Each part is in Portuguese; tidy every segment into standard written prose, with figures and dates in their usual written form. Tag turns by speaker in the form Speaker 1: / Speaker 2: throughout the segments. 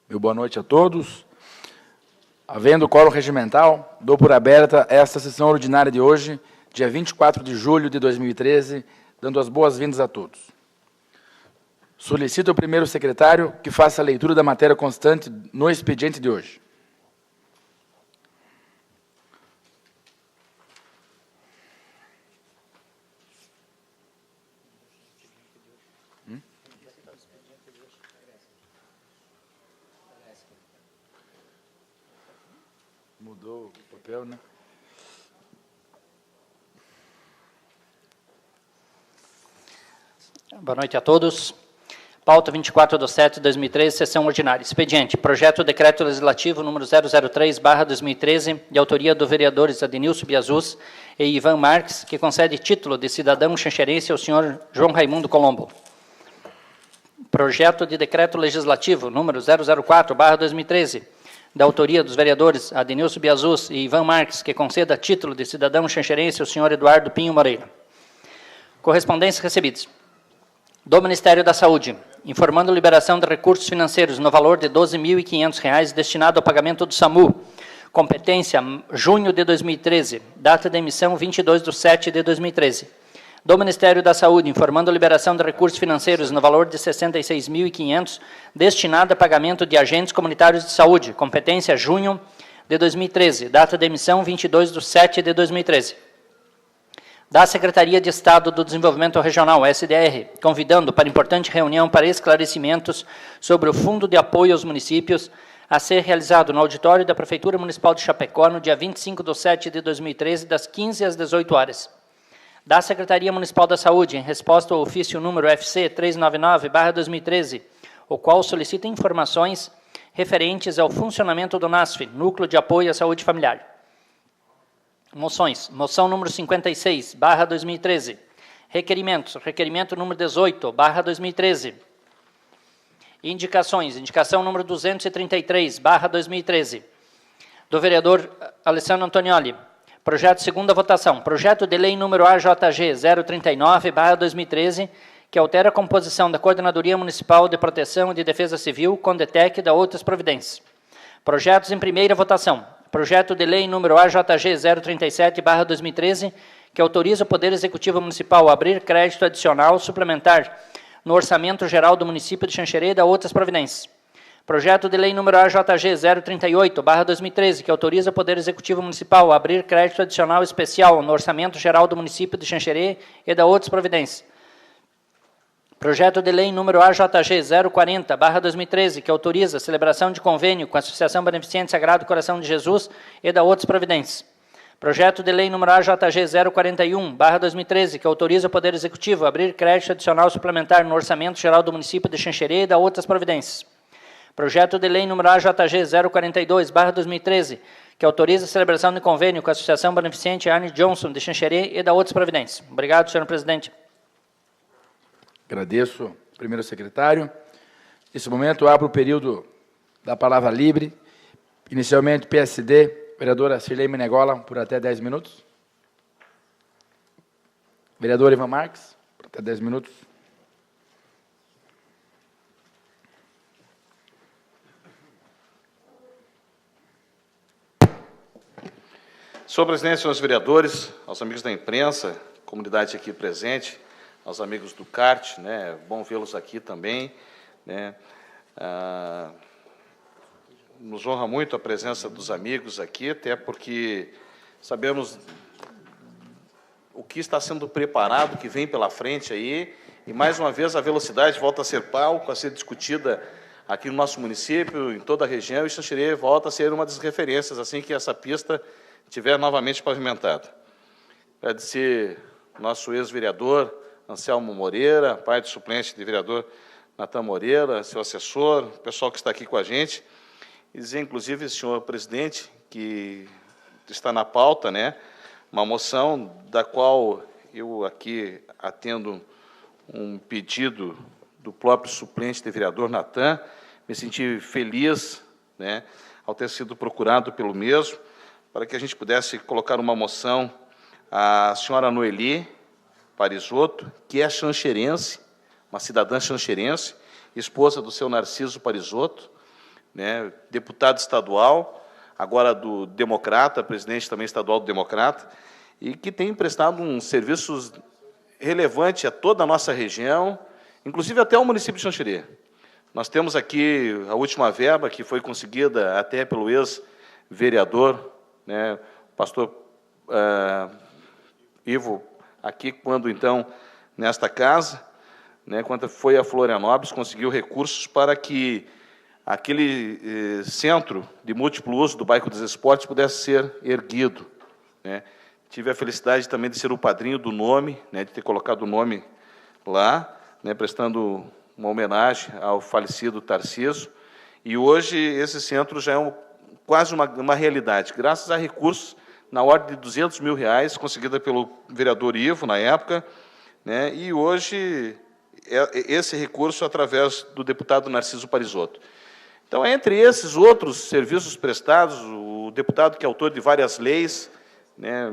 Speaker 1: Meu boa noite a todos. Havendo quórum regimental, dou por aberta esta sessão ordinária de hoje, dia 24 de julho de 2013, dando as boas-vindas a todos. Solicito ao primeiro secretário que faça a leitura da matéria constante no expediente de hoje. Mudou o papel, né?
Speaker 2: Boa noite a todos. Pauta 24/7/2013, sessão ordinária. Expediente, projeto decreto legislativo número 003/2013, de autoria do vereadores Adenilson Biazus e Ivan Marques, que concede título de cidadão xanxerense ao senhor João Raimundo Colombo. Projeto de decreto legislativo número 004/2013, da autoria dos vereadores Adenilson Biazus e Ivan Marques, que conceda título de cidadão xanxerense ao senhor Eduardo Pinho Moreira. Correspondências recebidas. Do Ministério da Saúde, informando liberação de recursos financeiros no valor de R$ 12.500 destinado ao pagamento do SAMU. Competência, junho de 2013. Data de emissão, 22/7/2013. Do Ministério da Saúde, informando liberação de recursos financeiros no valor de R$ 66.500 destinado a pagamento de agentes comunitários de saúde. Competência, junho de 2013. Data de emissão, 22/7/2013. Da Secretaria de Estado do Desenvolvimento Regional, SDR, convidando para importante reunião para esclarecimentos sobre o Fundo de Apoio aos Municípios, a ser realizado no auditório da Prefeitura Municipal de Chapecó, no dia 25/7/2013, das 15 às 18 horas. Da Secretaria Municipal da Saúde, em resposta ao ofício número FC 399/2013, o qual solicita informações referentes ao funcionamento do NASF, Núcleo de Apoio à Saúde Familiar. Moções. Moção número 56/2013. Requerimentos. Requerimento número 18/2013. Indicações. Indicação número 233/2013. Do vereador Alessandro Antonioli. Projeto segunda votação. Projeto de lei número AJG 039/2013, que altera a composição da Coordenadoria Municipal de Proteção e de Defesa Civil, CONDETEC, e da outras providências. Projetos em primeira votação. Projeto de lei número AJG 037/2013, que autoriza o Poder Executivo Municipal a abrir crédito adicional suplementar no Orçamento Geral do Município de Xanxerê e da outras providências. Projeto de lei número AJG 038/2013, que autoriza o Poder Executivo Municipal a abrir crédito adicional especial no Orçamento Geral do Município de Xanxerê e da outras providências. Projeto de lei número AJG 040/2013, que autoriza a celebração de convênio com a Associação Beneficente Sagrado Coração de Jesus e da outras providências. Projeto de lei número AJG 041/2013, que autoriza o Poder Executivo a abrir crédito adicional suplementar no Orçamento Geral do Município de Xanxerê e da outras providências. Projeto de lei número AJG 042/2013, que autoriza a celebração de convênio com a Associação Beneficente Arne Johnson de Xanxerê e da outras providências. Obrigado, senhor presidente.
Speaker 1: Agradeço, primeiro secretário. Nesse momento, abro o período da palavra livre. Inicialmente, PSD, vereadora Cirlei Menegola, por até 10 minutos. Vereador Ivan Marques, por até 10 minutos.
Speaker 3: Senhor presidente, senhores vereadores, aos amigos da imprensa, comunidade aqui presente, aos amigos do CART, né, bom vê-los aqui também, né, nos honra muito a presença dos amigos aqui, até porque sabemos o que está sendo preparado, o que vem pela frente aí, e mais uma vez a velocidade volta a ser palco, a ser discutida aqui no nosso município, em toda a região, e Xanxerê volta a ser uma das referências, assim que essa pista estiver novamente pavimentada. Agradecer nosso ex-vereador, Anselmo Moreira, pai do suplente de vereador Natan Moreira, seu assessor, o pessoal que está aqui com a gente, e dizer, inclusive, senhor presidente, que está na pauta, né, uma moção da qual eu aqui atendo um pedido do próprio suplente de vereador Natan, me senti feliz, né, ao ter sido procurado pelo mesmo, para que a gente pudesse colocar uma moção à senhora Noeli Parisotto, que é xanxerense, uma cidadã xanxerense, esposa do seu Narciso Parisotto, né, deputado estadual, agora do Democrata, presidente também estadual do Democrata, e que tem prestado um serviço relevante a toda a nossa região, inclusive até o município de Xanxerê. Nós temos aqui a última verba, que foi conseguida até pelo ex-vereador, né, o pastor Ivo, aqui, quando, então, nesta casa, né, quando foi a Florianópolis, conseguiu recursos para que aquele centro de múltiplo uso do bairro dos Esportes pudesse ser erguido, né. Tive a felicidade também de ser o padrinho do nome, né, de ter colocado o nome lá, né, prestando uma homenagem ao falecido Tarcísio, e hoje esse centro já é quase uma realidade, graças a recursos na ordem de R$200 mil, conseguida pelo vereador Ivo, na época, né, e hoje esse recurso através do deputado Narciso Parisotto. Então, entre esses outros serviços prestados, o deputado que é autor de várias leis, né,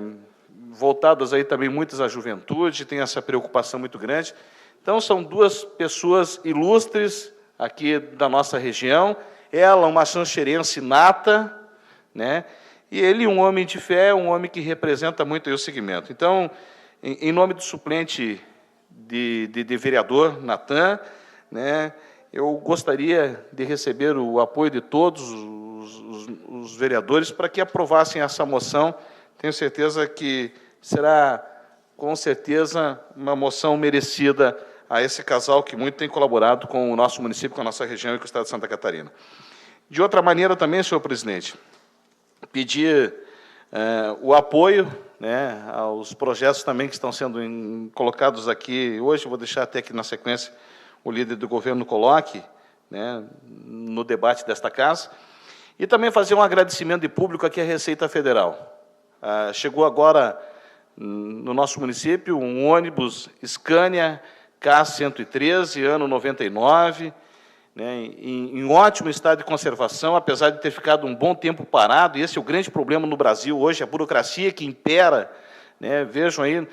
Speaker 3: voltadas aí também muitas à juventude, tem essa preocupação muito grande. Então, são duas pessoas ilustres aqui da nossa região, ela uma xanxerense nata, né, e ele um homem de fé, um homem que representa muito aí o segmento. Então, em nome do suplente de vereador, Natan, né, eu gostaria de receber o apoio de todos os vereadores para que aprovassem essa moção. Tenho certeza que será, com certeza, uma moção merecida a esse casal que muito tem colaborado com o nosso município, com a nossa região e com o Estado de Santa Catarina. De outra maneira também, senhor presidente, pedir o apoio, né, aos projetos também que estão sendo colocados aqui hoje. Vou deixar até que, na sequência, o líder do governo coloque, né, no debate desta casa. E também fazer um agradecimento de público aqui à Receita Federal. Chegou agora no nosso município um ônibus Scania K113, ano 99, né, em ótimo estado de conservação, apesar de ter ficado um bom tempo parado, e esse é o grande problema no Brasil hoje, a burocracia que impera, né, vejam aí,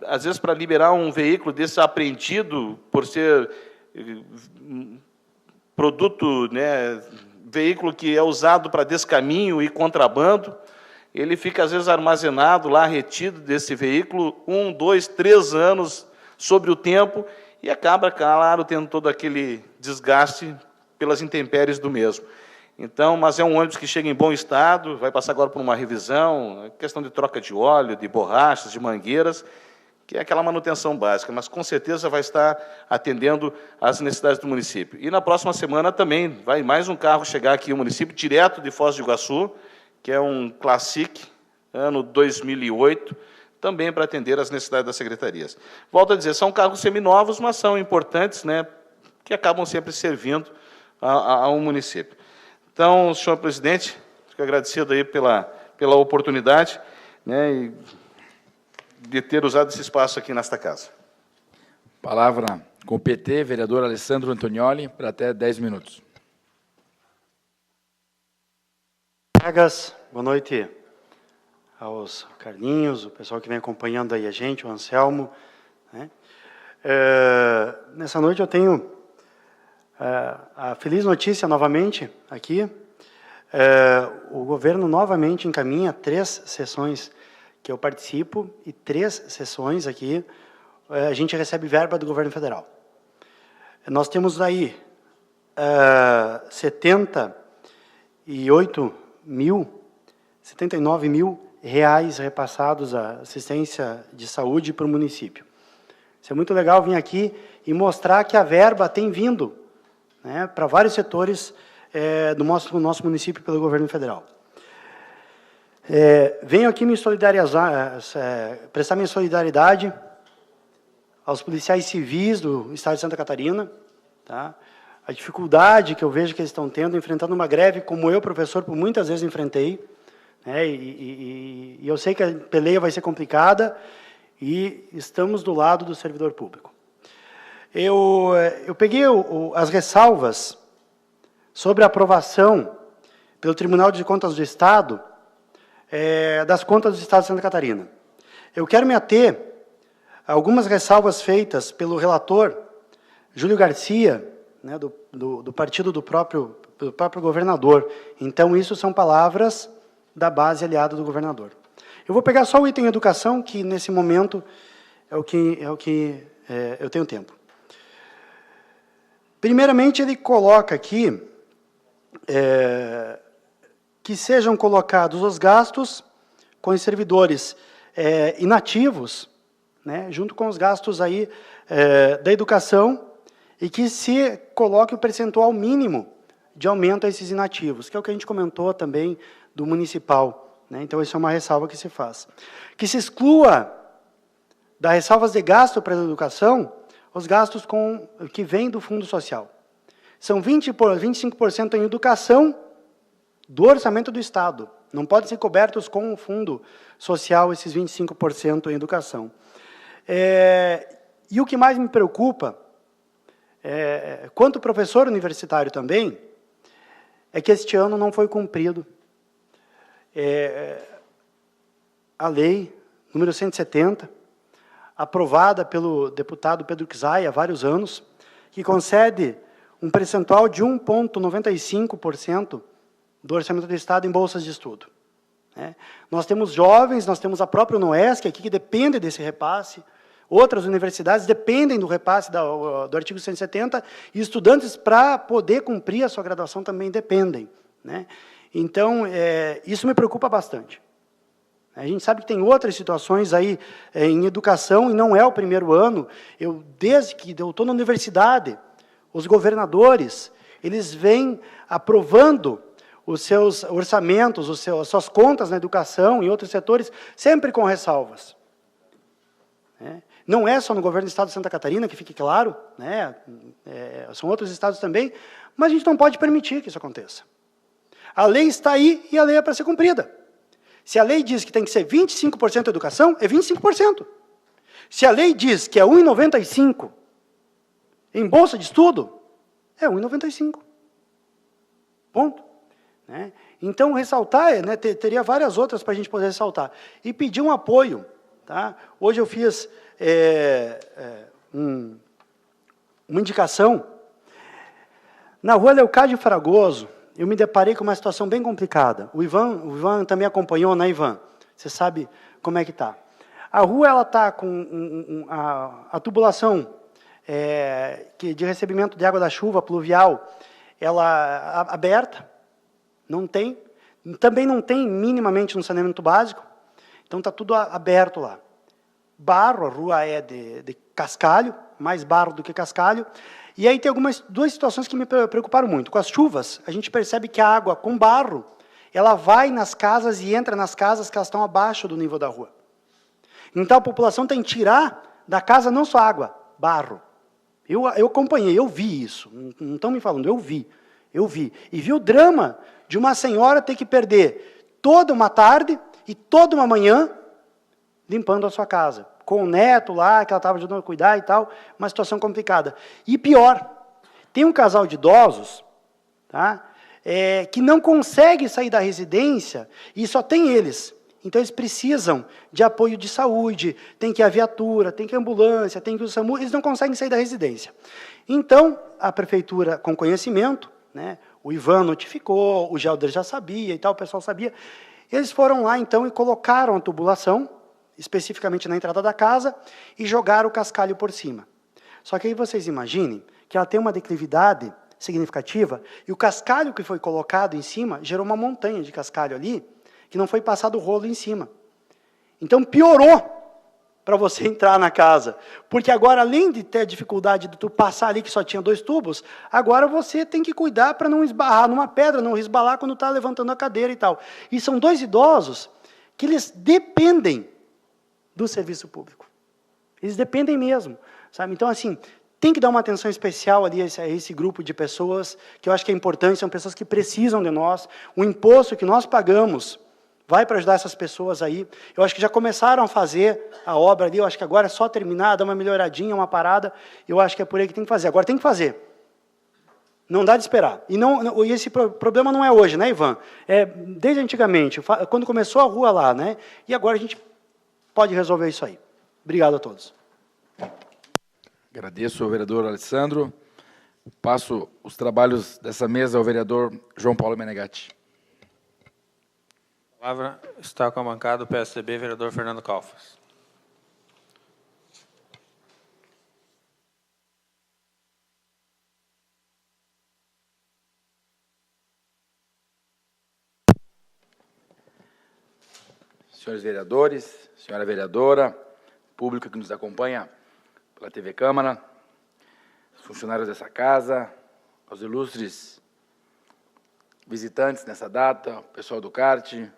Speaker 3: às vezes para liberar um veículo desse apreendido por ser produto, né, veículo que é usado para descaminho e contrabando, ele fica, às vezes, armazenado lá, retido desse veículo, 1, 2, 3 anos sobre o tempo, e acaba, claro, tendo todo aquele desgaste pelas intempéries do mesmo. Então, mas é um ônibus que chega em bom estado, vai passar agora por uma revisão, questão de troca de óleo, de borrachas, de mangueiras, que é aquela manutenção básica, mas com certeza vai estar atendendo às necessidades do município. E na próxima semana também vai mais um carro chegar aqui no município, direto de Foz do Iguaçu, que é um Classic, ano 2008, também para atender às necessidades das secretarias. Volto a dizer, são carros seminovos, mas são importantes, né, que acabam sempre servindo ao município. Então, senhor presidente, fico agradecido aí pela oportunidade, né, de ter usado esse espaço aqui nesta casa.
Speaker 1: Palavra com o PT, vereador Alessandro Antonioli, para até 10 minutos.
Speaker 4: Colegas, boa noite aos Carlinhos, o pessoal que vem acompanhando aí a gente, o Anselmo, né? Nessa noite eu tenho a feliz notícia novamente aqui. O governo novamente encaminha 3 sessões que eu participo e 3 sessões aqui a gente recebe verba do governo federal. Nós temos aí 79 mil reais repassados à assistência de saúde para o município. Isso é muito legal vir aqui e mostrar que a verba tem vindo, né, para vários setores do nosso município pelo governo federal. Venho aqui me solidarizar, prestar minha solidariedade aos policiais civis do Estado de Santa Catarina, tá? A dificuldade que eu vejo que eles estão tendo, enfrentando uma greve, como eu, professor, por muitas vezes enfrentei, né, e eu sei que a peleia vai ser complicada, e estamos do lado do servidor público. Eu peguei as ressalvas sobre a aprovação pelo Tribunal de Contas do Estado das contas do Estado de Santa Catarina. Eu quero me ater a algumas ressalvas feitas pelo relator Júlio Garcia, né, do partido do próprio governador. Então, isso são palavras da base aliada do governador. Eu vou pegar só o item educação, que nesse momento é o que eu tenho tempo. Primeiramente, ele coloca aqui que sejam colocados os gastos com os servidores inativos, né, junto com os gastos aí, da educação, e que se coloque o percentual mínimo de aumento a esses inativos, que é o que a gente comentou também do municipal, né? Então, isso é uma ressalva que se faz. Que se exclua das ressalvas de gasto para a educação os gastos que vêm do Fundo Social. São 25% em educação do orçamento do Estado. Não podem ser cobertos com o Fundo Social, esses 25% em educação. E o que mais me preocupa, quanto professor universitário também, é que este ano não foi cumprido a lei número 170, aprovada pelo deputado Pedro Czai há vários anos, que concede um percentual de 1,95% do orçamento do Estado em bolsas de estudo. Nós temos jovens, nós temos a própria UNOESC aqui, que depende desse repasse, outras universidades dependem do repasse do artigo 170, e estudantes, para poder cumprir a sua graduação, também dependem, né? Então, isso me preocupa bastante. A gente sabe que tem outras situações aí em educação, e não é o primeiro ano. Desde que eu estou na universidade, os governadores, eles vêm aprovando os seus orçamentos, as suas contas na educação e outros setores, sempre com ressalvas. Não é só no governo do Estado de Santa Catarina, que fique claro, né? São outros estados também, mas a gente não pode permitir que isso aconteça. A lei está aí e a lei é para ser cumprida. Se a lei diz que tem que ser 25% educação, é 25%. Se a lei diz que é 1,95% em bolsa de estudo, é 1,95%. Ponto. Né? Então, ressaltar, né, teria várias outras para a gente poder ressaltar. E pedir um apoio. Tá? Hoje eu fiz uma indicação. Na rua Leocádio Fragoso, eu me deparei com uma situação bem complicada. O Ivan também acompanhou, né, Ivan? Você sabe como é que está. A rua está com a tubulação de recebimento de água da chuva pluvial, ela aberta, também não tem minimamente um saneamento básico, então está tudo aberto lá. Barro, a rua é de cascalho, mais barro do que cascalho. E aí tem duas situações que me preocuparam muito. Com as chuvas, a gente percebe que a água com barro, ela vai nas casas e entra nas casas que elas estão abaixo do nível da rua. Então a população tem que tirar da casa não só água, barro. Eu acompanhei, eu vi isso. Não estão me falando, eu vi. E vi o drama de uma senhora ter que perder toda uma tarde e toda uma manhã limpando a sua casa. Com o neto lá, que ela estava ajudando a cuidar e tal, uma situação complicada. E pior, tem um casal de idosos, tá, que não consegue sair da residência e só tem eles. Então, eles precisam de apoio de saúde, tem que ir a viatura, tem que ir a ambulância, tem que ir o SAMU, eles não conseguem sair da residência. Então, a prefeitura, com conhecimento, né, o Ivan notificou, o Gelder já sabia e tal, o pessoal sabia, eles foram lá, então, e colocaram a tubulação, especificamente na entrada da casa, e jogaram o cascalho por cima. Só que aí vocês imaginem que ela tem uma declividade significativa, e o cascalho que foi colocado em cima gerou uma montanha de cascalho ali, que não foi passado o rolo em cima. Então, piorou para você entrar na casa. Porque agora, além de ter a dificuldade de tu passar ali, que só tinha 2 tubos, agora você tem que cuidar para não esbarrar numa pedra, não resbalar quando está levantando a cadeira e tal. E são 2 idosos que eles dependem do serviço público. Eles dependem mesmo, sabe? Então, assim, tem que dar uma atenção especial ali a esse grupo de pessoas, que eu acho que é importante, são pessoas que precisam de nós. O imposto que nós pagamos vai para ajudar essas pessoas aí. Eu acho que já começaram a fazer a obra ali, eu acho que agora é só terminar, dar uma melhoradinha, uma parada, eu acho que é por aí que tem que fazer. Agora tem que fazer. Não dá de esperar. E esse problema não é hoje, né, Ivan? É desde antigamente, quando começou a rua lá, né? E agora a gente pode resolver isso aí. Obrigado a todos.
Speaker 1: Agradeço ao vereador Alessandro. Passo os trabalhos dessa mesa ao vereador João Paulo Menegatti.
Speaker 5: A palavra está com a bancada do PSDB, vereador Fernando Calfas.
Speaker 1: Senhores vereadores, senhora vereadora, público que nos acompanha pela TV Câmara, funcionários dessa casa, aos ilustres visitantes nessa data, pessoal do CART,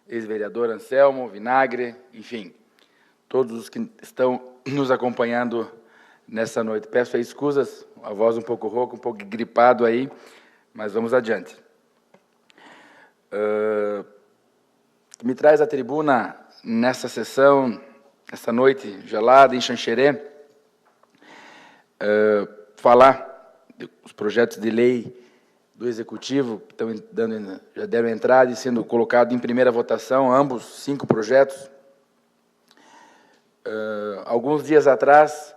Speaker 1: ex-vereador Anselmo, Vinagre, enfim, todos os que estão nos acompanhando nessa noite. Peço aí escusas, a voz um pouco rouca, um pouco gripado aí, mas vamos adiante. Me traz à tribuna nessa sessão, essa noite gelada em Xanxerê, falar dos projetos de lei do Executivo, que já deram entrada e sendo colocado em primeira votação, ambos 5 projetos. Alguns dias atrás,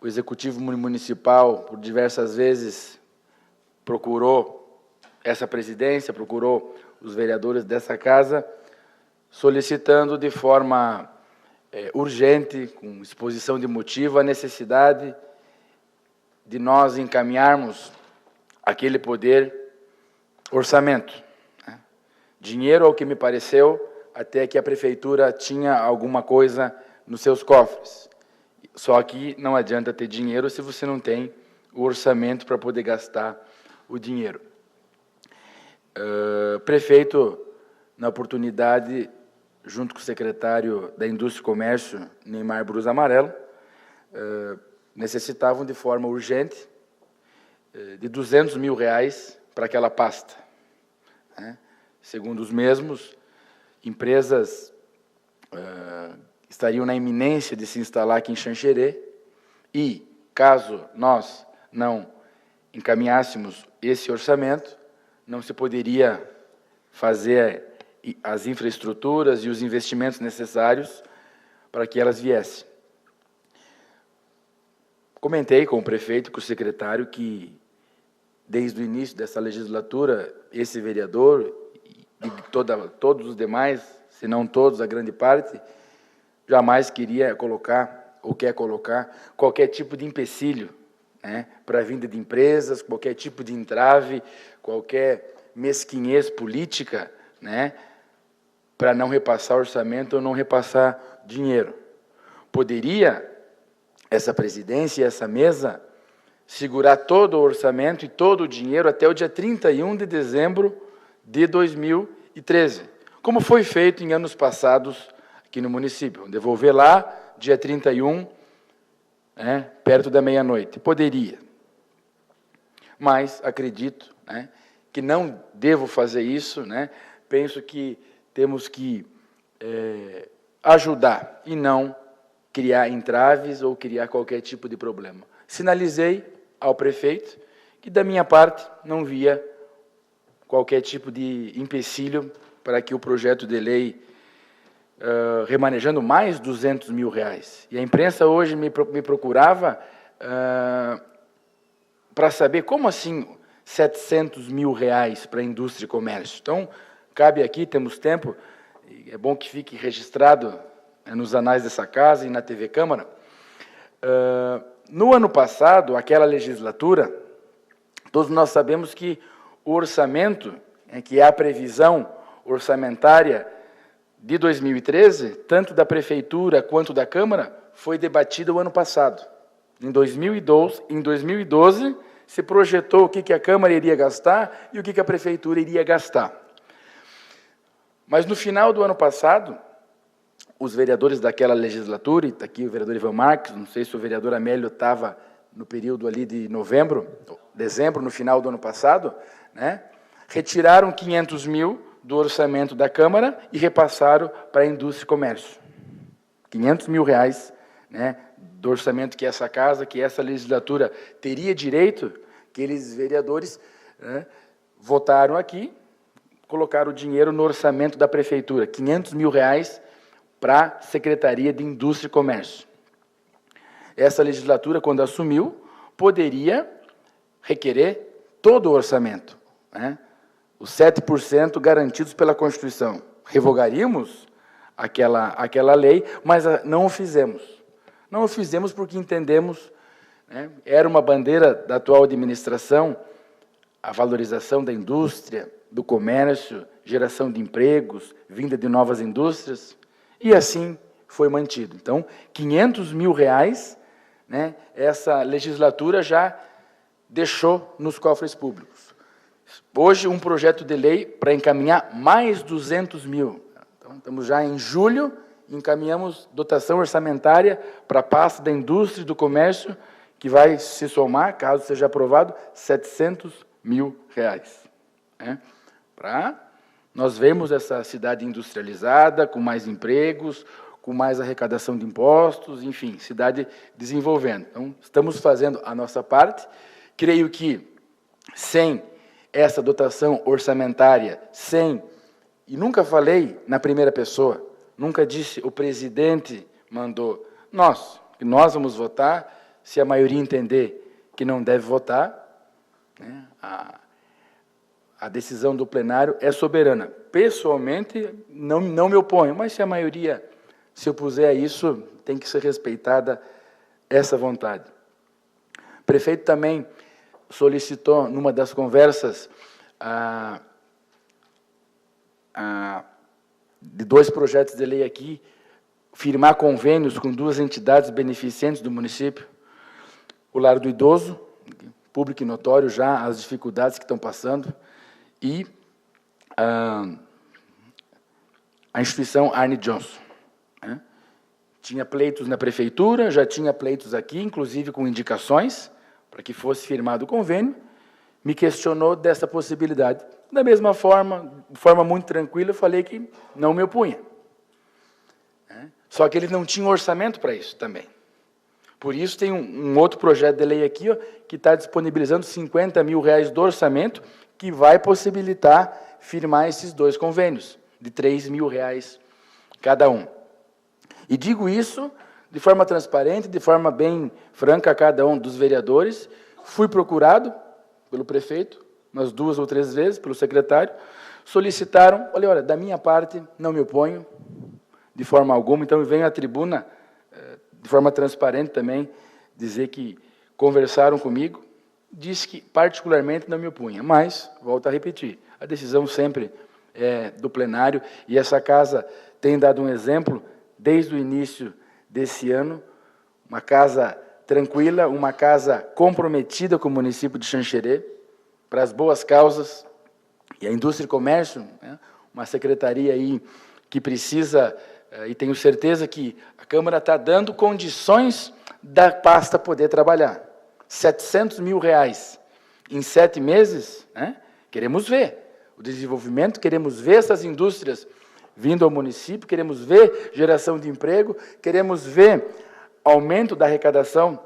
Speaker 1: o Executivo Municipal, por diversas vezes, procurou essa presidência, procurou os vereadores dessa casa, solicitando de forma urgente, com exposição de motivo, a necessidade de nós encaminharmos aquele poder orçamento. Dinheiro, ao que me pareceu, até que a prefeitura tinha alguma coisa nos seus cofres. Só que não adianta ter dinheiro se você não tem o orçamento para poder gastar o dinheiro. Prefeito, na oportunidade, junto com o secretário da Indústria e Comércio, Neymar Brus Amarelo, necessitavam de forma urgente de R$200 mil para aquela pasta. Segundo os mesmos, empresas estariam na iminência de se instalar aqui em Xanxerê e, caso nós não encaminhássemos esse orçamento, não se poderia fazer as infraestruturas e os investimentos necessários para que elas viessem. Comentei com o prefeito e com o secretário que, desde o início dessa legislatura, esse vereador e todos os demais, se não todos, a grande parte, jamais queria colocar, ou quer colocar, qualquer tipo de empecilho, para a vinda de empresas, qualquer tipo de entrave, qualquer mesquinhez política, para não repassar orçamento ou não repassar dinheiro. Poderia essa presidência e essa mesa segurar todo o orçamento e todo o dinheiro até o dia 31 de dezembro de 2013, como foi feito em anos passados aqui no município. Devolver lá, dia 31, perto da meia-noite. Poderia. Mas acredito que não devo fazer isso. Penso que temos que ajudar e não criar entraves ou criar qualquer tipo de problema. Sinalizei ao prefeito que, da minha parte, não via qualquer tipo de empecilho para que o projeto de lei, remanejando mais R$200 mil, e a imprensa hoje me procurava para saber como assim R$700 mil para a indústria e comércio. Então, cabe aqui, temos tempo, é bom que fique registrado nos anais dessa casa e na TV Câmara. No ano passado, aquela legislatura, todos nós sabemos que o orçamento, que é a previsão orçamentária de 2013, tanto da Prefeitura quanto da Câmara, foi debatida o ano passado. Em 2012, se projetou o que a Câmara iria gastar e o que a Prefeitura iria gastar. Mas no final do ano passado, os vereadores daquela legislatura, e está aqui o vereador Ivan Marques, não sei se o vereador Amélio estava no período ali de dezembro, no final do ano passado, retiraram R$500 mil do orçamento da Câmara e repassaram para a Indústria e Comércio. R$500 mil, do orçamento que essa casa, que essa legislatura teria direito, aqueles vereadores votaram aqui, colocaram o dinheiro no orçamento da Prefeitura, R$500 mil para a Secretaria de Indústria e Comércio. Essa legislatura, quando assumiu, poderia requerer todo o orçamento, né? Os 7% garantidos pela Constituição. Revogaríamos aquela lei, mas não o fizemos. Não o fizemos porque entendemos, né, era uma bandeira da atual administração, a valorização da indústria, do comércio, geração de empregos, vinda de novas indústrias, e assim foi mantido. Então, R$500 mil, né, essa legislatura já deixou nos cofres públicos. Hoje, um projeto de lei para encaminhar mais 200 mil. Então, estamos já em julho, encaminhamos dotação orçamentária para a pasta da indústria e do comércio, que vai se somar, caso seja aprovado, R$700 mil. Né? Para nós vermos essa cidade industrializada, com mais empregos, com mais arrecadação de impostos, enfim, cidade desenvolvendo. Então, estamos fazendo a nossa parte. Creio que, sem essa dotação orçamentária, e nunca falei na primeira pessoa, nunca disse o presidente mandou, nós vamos votar, se a maioria entender que não deve votar, né, a decisão do plenário é soberana. Pessoalmente, não me oponho, mas se a maioria se opuser a isso, tem que ser respeitada essa vontade. O prefeito também solicitou, numa das conversas, de 2 projetos de lei aqui, firmar convênios com 2 entidades beneficentes do município, o Lar do Idoso, público e notório já as dificuldades que estão passando, e a instituição Arne Johnson. Né? Tinha pleitos na prefeitura, já tinha pleitos aqui, inclusive com indicações, para que fosse firmado o convênio, me questionou dessa possibilidade. Da mesma forma, de forma muito tranquila, eu falei que não me opunha. Só que ele não tinha orçamento para isso também. Por isso tem um outro projeto de lei aqui, ó, que está disponibilizando R$50 mil do orçamento, que vai possibilitar firmar esses 2 convênios, de R$3 mil cada um. E digo isso de forma transparente, de forma bem franca a cada um dos vereadores. Fui procurado pelo prefeito, umas 2 ou 3 vezes, pelo secretário, solicitaram, olha, da minha parte, não me oponho, de forma alguma, então eu venho à tribuna, de forma transparente também, dizer que conversaram comigo, disse que particularmente não me opunha, mas, volto a repetir, a decisão sempre é do plenário, e essa casa tem dado um exemplo, desde o início desse ano, uma casa tranquila, uma casa comprometida com o município de Xanxerê, para as boas causas, e a indústria e comércio, né, uma secretaria aí que precisa, e tenho certeza que a Câmara está dando condições da pasta poder trabalhar. R$700 mil em 7 meses, né, queremos ver o desenvolvimento, queremos ver essas indústrias vindo ao município, queremos ver geração de emprego, queremos ver aumento da arrecadação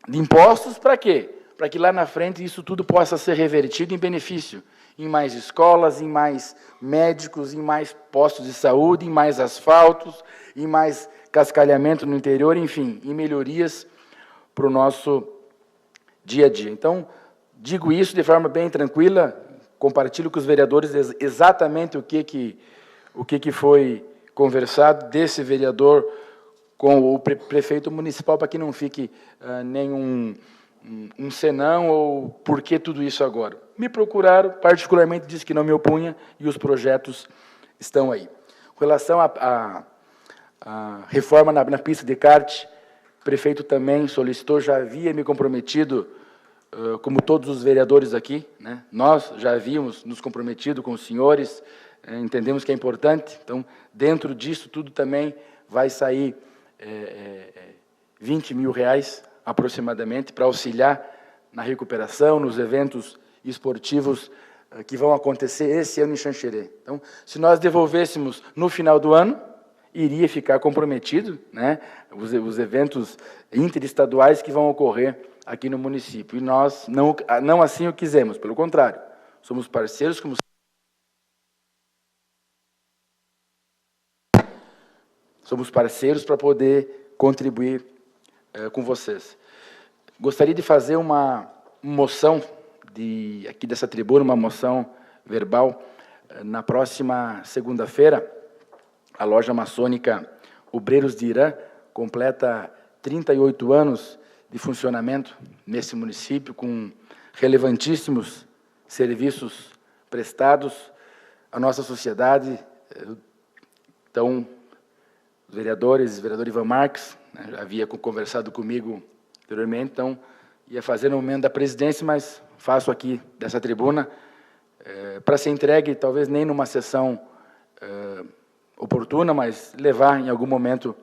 Speaker 1: de impostos, para quê? Para que lá na frente isso tudo possa ser revertido em benefício, em mais escolas, em mais médicos, em mais postos de saúde, em mais asfaltos, em mais cascalhamento no interior, enfim, em melhorias para o nosso dia a dia. Então, digo isso de forma bem tranquila, compartilho com os vereadores exatamente o que foi conversado desse vereador com o prefeito municipal, para que não fique nenhum um senão ou por que tudo isso agora. Me procuraram, particularmente disse que não me opunha, e os projetos estão aí. Com relação à reforma na pista de kart, o prefeito também solicitou, já havia me comprometido, como todos os vereadores aqui, né? Nós já havíamos nos comprometido com os senhores, entendemos que é importante, então, dentro disso tudo também vai sair R$20 mil, aproximadamente, para auxiliar na recuperação, nos eventos esportivos que vão acontecer esse ano em Xanxerê. Então, se nós devolvêssemos no final do ano, iria ficar comprometido, né, os eventos interestaduais que vão ocorrer aqui no município. E nós não assim o quisemos, pelo contrário, somos parceiros, como somos parceiros para poder contribuir com vocês. Gostaria de fazer uma moção, aqui dessa tribuna, uma moção verbal. Na próxima segunda-feira, a loja maçônica Obreiros de Irã completa 38 anos de funcionamento nesse município, com relevantíssimos serviços prestados à nossa sociedade. Então, os vereadores, o vereador Ivan Marques, né, já havia conversado comigo anteriormente, então, ia fazer no momento da presidência, mas faço aqui dessa tribuna, para ser entregue, talvez nem numa sessão oportuna, mas levar em algum momento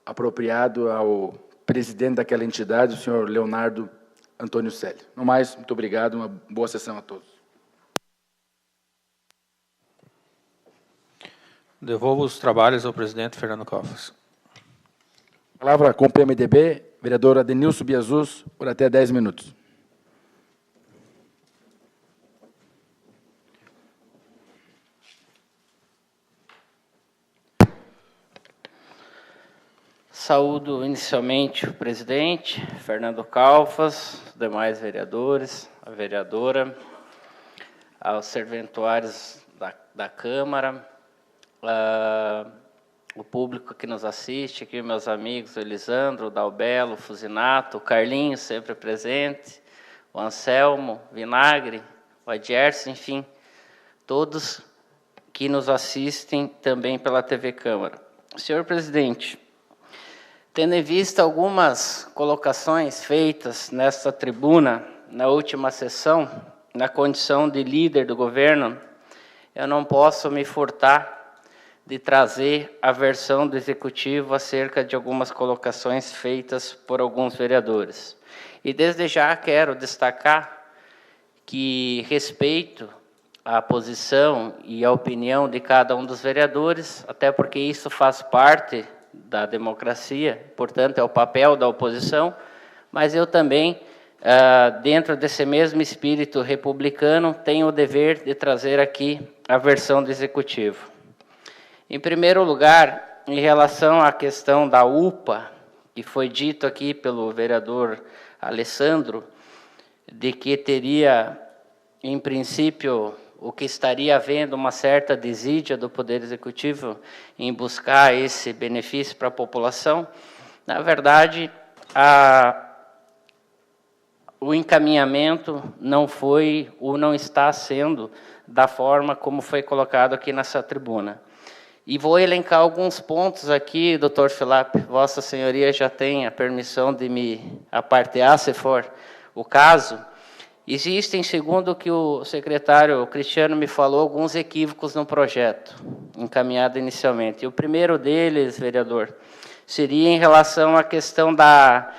Speaker 1: apropriado ao presidente daquela entidade, o senhor Leonardo Antônio Célio. No mais, muito obrigado, uma boa sessão a todos.
Speaker 5: Devolvo os trabalhos ao presidente Fernando Calfas.
Speaker 1: Palavra com o PMDB, vereador Adenilson Biazus, por até 10 minutos.
Speaker 6: Saúdo inicialmente o presidente, Fernando Calfas, os demais vereadores, a vereadora, aos serventuários da Câmara, o público que nos assiste, aqui meus amigos, o Elisandro, o Dalbelo, o Fusinato, o Carlinhos, sempre presente, o Anselmo, o Vinagre, o Adierson, enfim, todos que nos assistem também pela TV Câmara. Senhor presidente, tendo em vista algumas colocações feitas nesta tribuna, na última sessão, na condição de líder do governo, eu não posso me furtar de trazer a versão do Executivo acerca de algumas colocações feitas por alguns vereadores. E desde já quero destacar que respeito a posição e a opinião de cada um dos vereadores, até porque isso faz parte da democracia, portanto, é o papel da oposição, mas eu também, dentro desse mesmo espírito republicano, tenho o dever de trazer aqui a versão do Executivo. Em primeiro lugar, em relação à questão da UPA, que foi dito aqui pelo vereador Alessandro, de que teria, em princípio, o que estaria havendo uma certa desídia do Poder Executivo em buscar esse benefício para a população, na verdade, o encaminhamento não foi ou não está sendo da forma como foi colocado aqui nessa tribuna. E vou elencar alguns pontos aqui, doutor Filap, Vossa Senhoria já tem a permissão de me apartear, se for o caso. Existem, segundo o que o secretário Cristiano me falou, alguns equívocos no projeto, encaminhado inicialmente. E o primeiro deles, vereador, seria em relação à questão da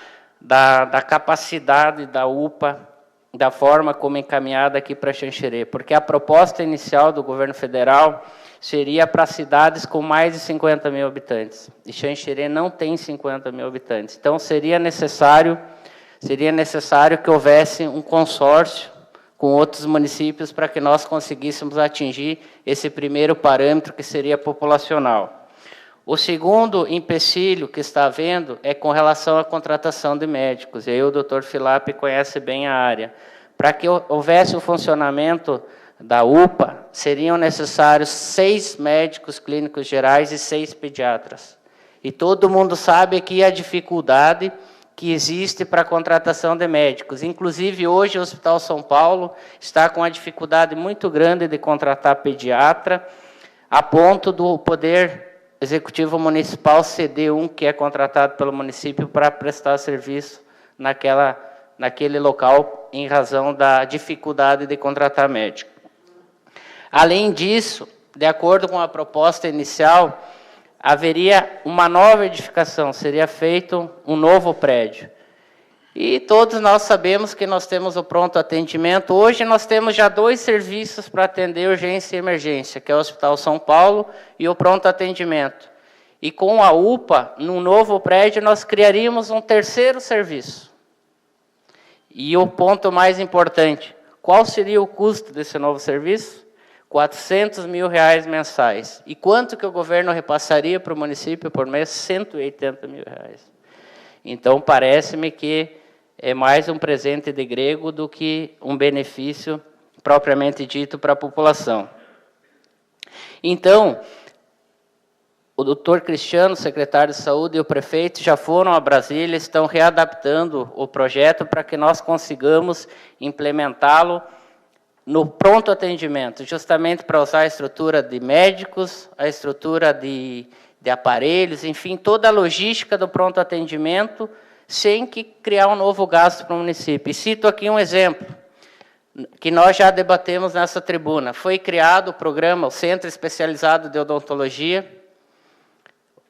Speaker 6: capacidade da UPA, da forma como encaminhada aqui para Xanxerê, porque a proposta inicial do governo federal seria para cidades com mais de 50 mil habitantes. E Xanxerê não tem 50 mil habitantes. Então, seria necessário que houvesse um consórcio com outros municípios para que nós conseguíssemos atingir esse primeiro parâmetro, que seria populacional. O segundo empecilho que está havendo é com relação à contratação de médicos. E aí o doutor Filap conhece bem a área. Para que houvesse o funcionamento da UPA, seriam necessários 6 médicos clínicos gerais e 6 pediatras. E todo mundo sabe aqui a dificuldade que existe para a contratação de médicos. Inclusive, hoje, o Hospital São Paulo está com uma dificuldade muito grande de contratar pediatra, a ponto do Poder Executivo Municipal ceder um que é contratado pelo município para prestar serviço naquele local, em razão da dificuldade de contratar médico. Além disso, de acordo com a proposta inicial, haveria uma nova edificação, seria feito um novo prédio. E todos nós sabemos que nós temos o pronto atendimento. Hoje nós temos já 2 serviços para atender urgência e emergência, que é o Hospital São Paulo e o pronto atendimento. E com a UPA, num novo prédio, nós criaríamos um 3º serviço. E o ponto mais importante, qual seria o custo desse novo serviço? R$400 mil mensais. E quanto que o governo repassaria para o município por mês? R$180 mil. Então, parece-me que é mais um presente de grego do que um benefício propriamente dito para a população. Então, o doutor Cristiano, secretário de Saúde, e o prefeito já foram a Brasília, estão readaptando o projeto para que nós consigamos implementá-lo no pronto atendimento, justamente para usar a estrutura de médicos, a estrutura de aparelhos, enfim, toda a logística do pronto atendimento, sem que criar um novo gasto para o município. E cito aqui um exemplo, que nós já debatemos nessa tribuna. Foi criado o programa, o Centro Especializado de Odontologia,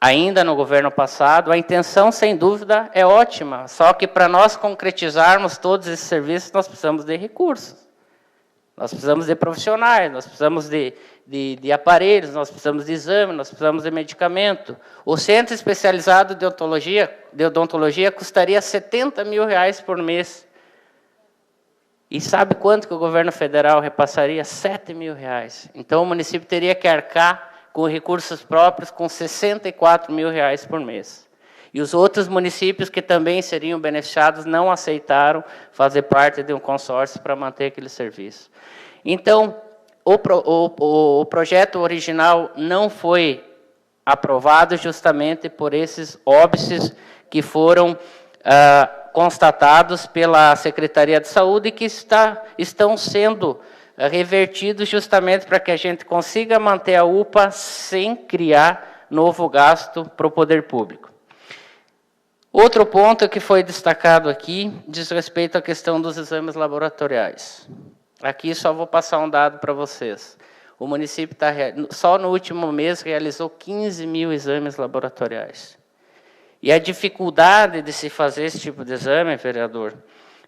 Speaker 6: ainda no governo passado. A intenção, sem dúvida, é ótima, só que para nós concretizarmos todos esses serviços, nós precisamos de recursos. Nós precisamos de profissionais, nós precisamos de aparelhos, nós precisamos de exame, nós precisamos de medicamento. O Centro Especializado de Odontologia custaria R$70 mil por mês. E sabe quanto que o governo federal repassaria? R$7 mil. Então, o município teria que arcar com recursos próprios com R$64 mil por mês. E os outros municípios que também seriam beneficiados não aceitaram fazer parte de um consórcio para manter aquele serviço. Então, o projeto original não foi aprovado justamente por esses óbices que foram constatados pela Secretaria de Saúde e que estão sendo revertidos justamente para que a gente consiga manter a UPA sem criar novo gasto para o poder público. Outro ponto que foi destacado aqui diz respeito à questão dos exames laboratoriais. Aqui só vou passar um dado para vocês. O município só no último mês realizou 15 mil exames laboratoriais. E a dificuldade de se fazer esse tipo de exame, vereador,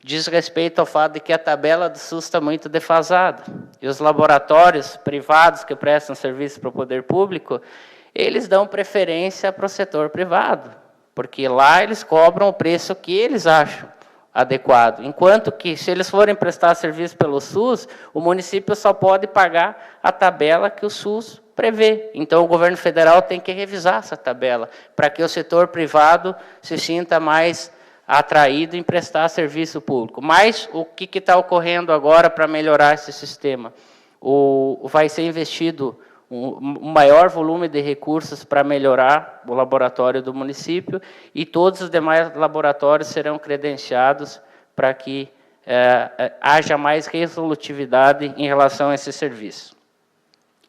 Speaker 6: diz respeito ao fato de que a tabela do SUS está muito defasada. E os laboratórios privados que prestam serviço para o poder público, eles dão preferência para o setor privado, porque lá eles cobram o preço que eles acham adequado. Enquanto que, se eles forem prestar serviço pelo SUS, o município só pode pagar a tabela que o SUS prevê. Então, o governo federal tem que revisar essa tabela, para que o setor privado se sinta mais atraído em prestar serviço público. Mas o que está ocorrendo agora para melhorar esse sistema? Vai ser investido um maior volume de recursos para melhorar o laboratório do município e todos os demais laboratórios serão credenciados para que haja mais resolutividade em relação a esse serviço.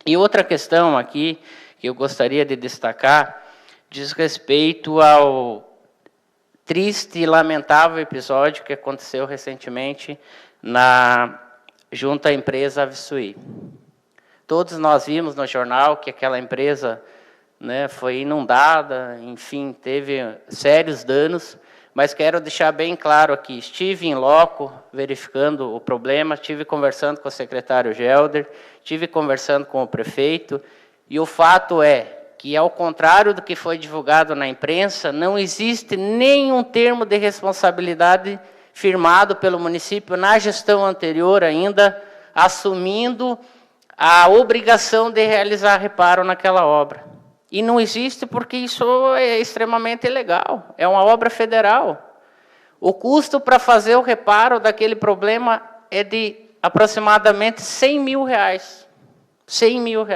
Speaker 6: E outra questão aqui que eu gostaria de destacar diz respeito ao triste e lamentável episódio que aconteceu recentemente junto à empresa Avisuí. Todos nós vimos no jornal que aquela empresa, né, foi inundada, enfim, teve sérios danos, mas quero deixar bem claro aqui, estive em loco verificando o problema, estive conversando com o secretário Gelder, estive conversando com o prefeito, e o fato é que, ao contrário do que foi divulgado na imprensa, não existe nenhum termo de responsabilidade firmado pelo município na gestão anterior ainda, assumindo a obrigação de realizar reparo naquela obra. E não existe porque isso é extremamente ilegal, é uma obra federal. O custo para fazer o reparo daquele problema é de aproximadamente R$100 mil. R$100 mil.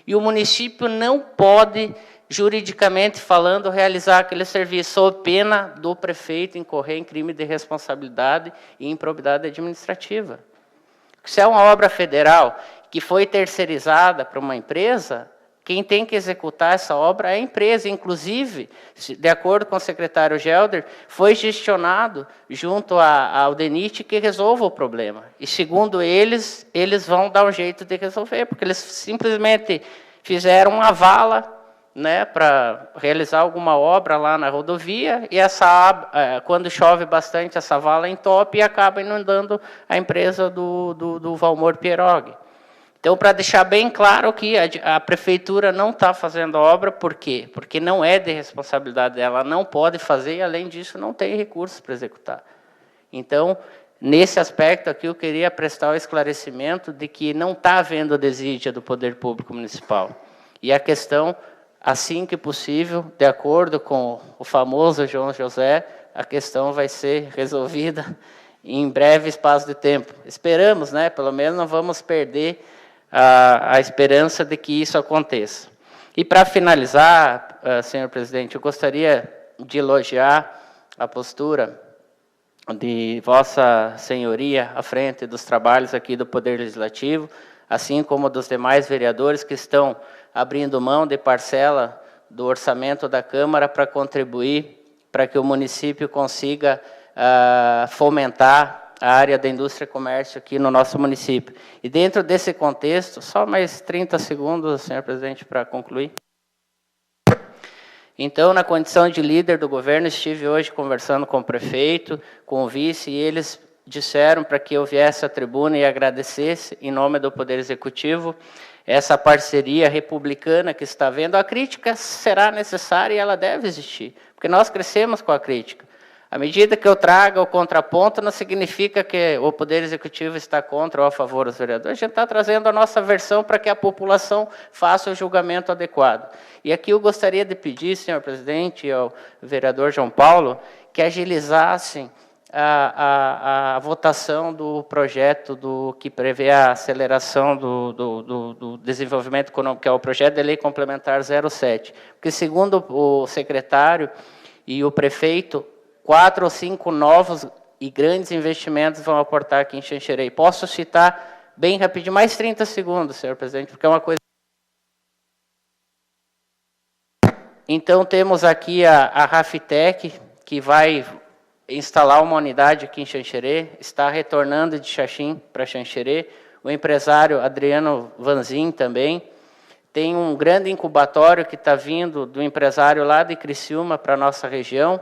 Speaker 6: E o município não pode, juridicamente falando, realizar aquele serviço, sob pena do prefeito incorrer em crime de responsabilidade e improbidade administrativa. Se é uma obra federal que foi terceirizada para uma empresa, quem tem que executar essa obra é a empresa. Inclusive, de acordo com o secretário Gelder, foi gestionado junto ao DENIT que resolva o problema. E, segundo eles vão dar um jeito de resolver, porque eles simplesmente fizeram uma vala, né, para realizar alguma obra lá na rodovia, e quando chove bastante, essa vala entope e acaba inundando a empresa do Valmor Pierogi. Então, para deixar bem claro que a prefeitura não está fazendo a obra, por quê? Porque não é de responsabilidade dela, não pode fazer, e, além disso, não tem recursos para executar. Então, nesse aspecto aqui, eu queria prestar o esclarecimento de que não está havendo desídia do poder público municipal. E a questão, assim que possível, de acordo com o famoso João José, a questão vai ser resolvida em breve espaço de tempo. Esperamos, né? Pelo menos não vamos perder a esperança de que isso aconteça. E para finalizar, senhor presidente, eu gostaria de elogiar a postura de Vossa Senhoria à frente dos trabalhos aqui do Poder Legislativo, assim como dos demais vereadores que estão abrindo mão de parcela do orçamento da Câmara para contribuir para que o município consiga fomentar a área da indústria e comércio aqui no nosso município. E dentro desse contexto, só mais 30 segundos, senhor presidente, para concluir. Então, na condição de líder do governo, estive hoje conversando com o prefeito, com o vice, e eles disseram para que eu viesse à tribuna e agradecesse, em nome do Poder Executivo, essa parceria republicana que está havendo. A crítica será necessária e ela deve existir, porque nós crescemos com a crítica. À medida que eu traga o contraponto, não significa que o Poder Executivo está contra ou a favor dos vereadores. A gente está trazendo a nossa versão para que a população faça o julgamento adequado. E aqui eu gostaria de pedir, senhor presidente, ao vereador João Paulo, que agilizassem a votação do projeto que prevê a aceleração do desenvolvimento econômico, que é o projeto de lei complementar 07. Porque, segundo o secretário e o prefeito, 4 ou 5 novos e grandes investimentos vão aportar aqui em Xanxerê. Posso citar bem rapidinho, mais 30 segundos, senhor presidente, porque é uma coisa... Então, temos aqui a Rafitec, que vai instalar uma unidade aqui em Xanxerê, está retornando de Xaxim para Xanxerê. O empresário Adriano Vanzin também. Tem um grande incubatório que está vindo do empresário lá de Criciúma para a nossa região.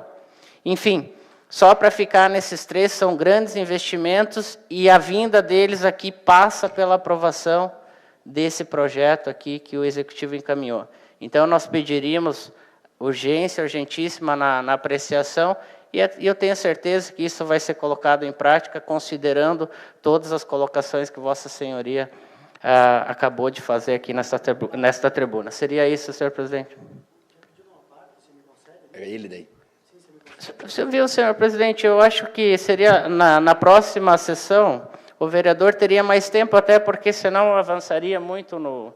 Speaker 6: Enfim, só para ficar nesses 3, são grandes investimentos e a vinda deles aqui passa pela aprovação desse projeto aqui que o Executivo encaminhou. Então, nós pediríamos urgência, urgentíssima na apreciação, e eu tenho certeza que isso vai ser colocado em prática, considerando todas as colocações que Vossa Senhoria acabou de fazer aqui nesta tribuna. Seria isso, senhor presidente?
Speaker 1: É ele daí.
Speaker 6: Você viu, senhor presidente, eu acho que seria na próxima sessão, o vereador teria mais tempo, até porque senão avançaria muito no...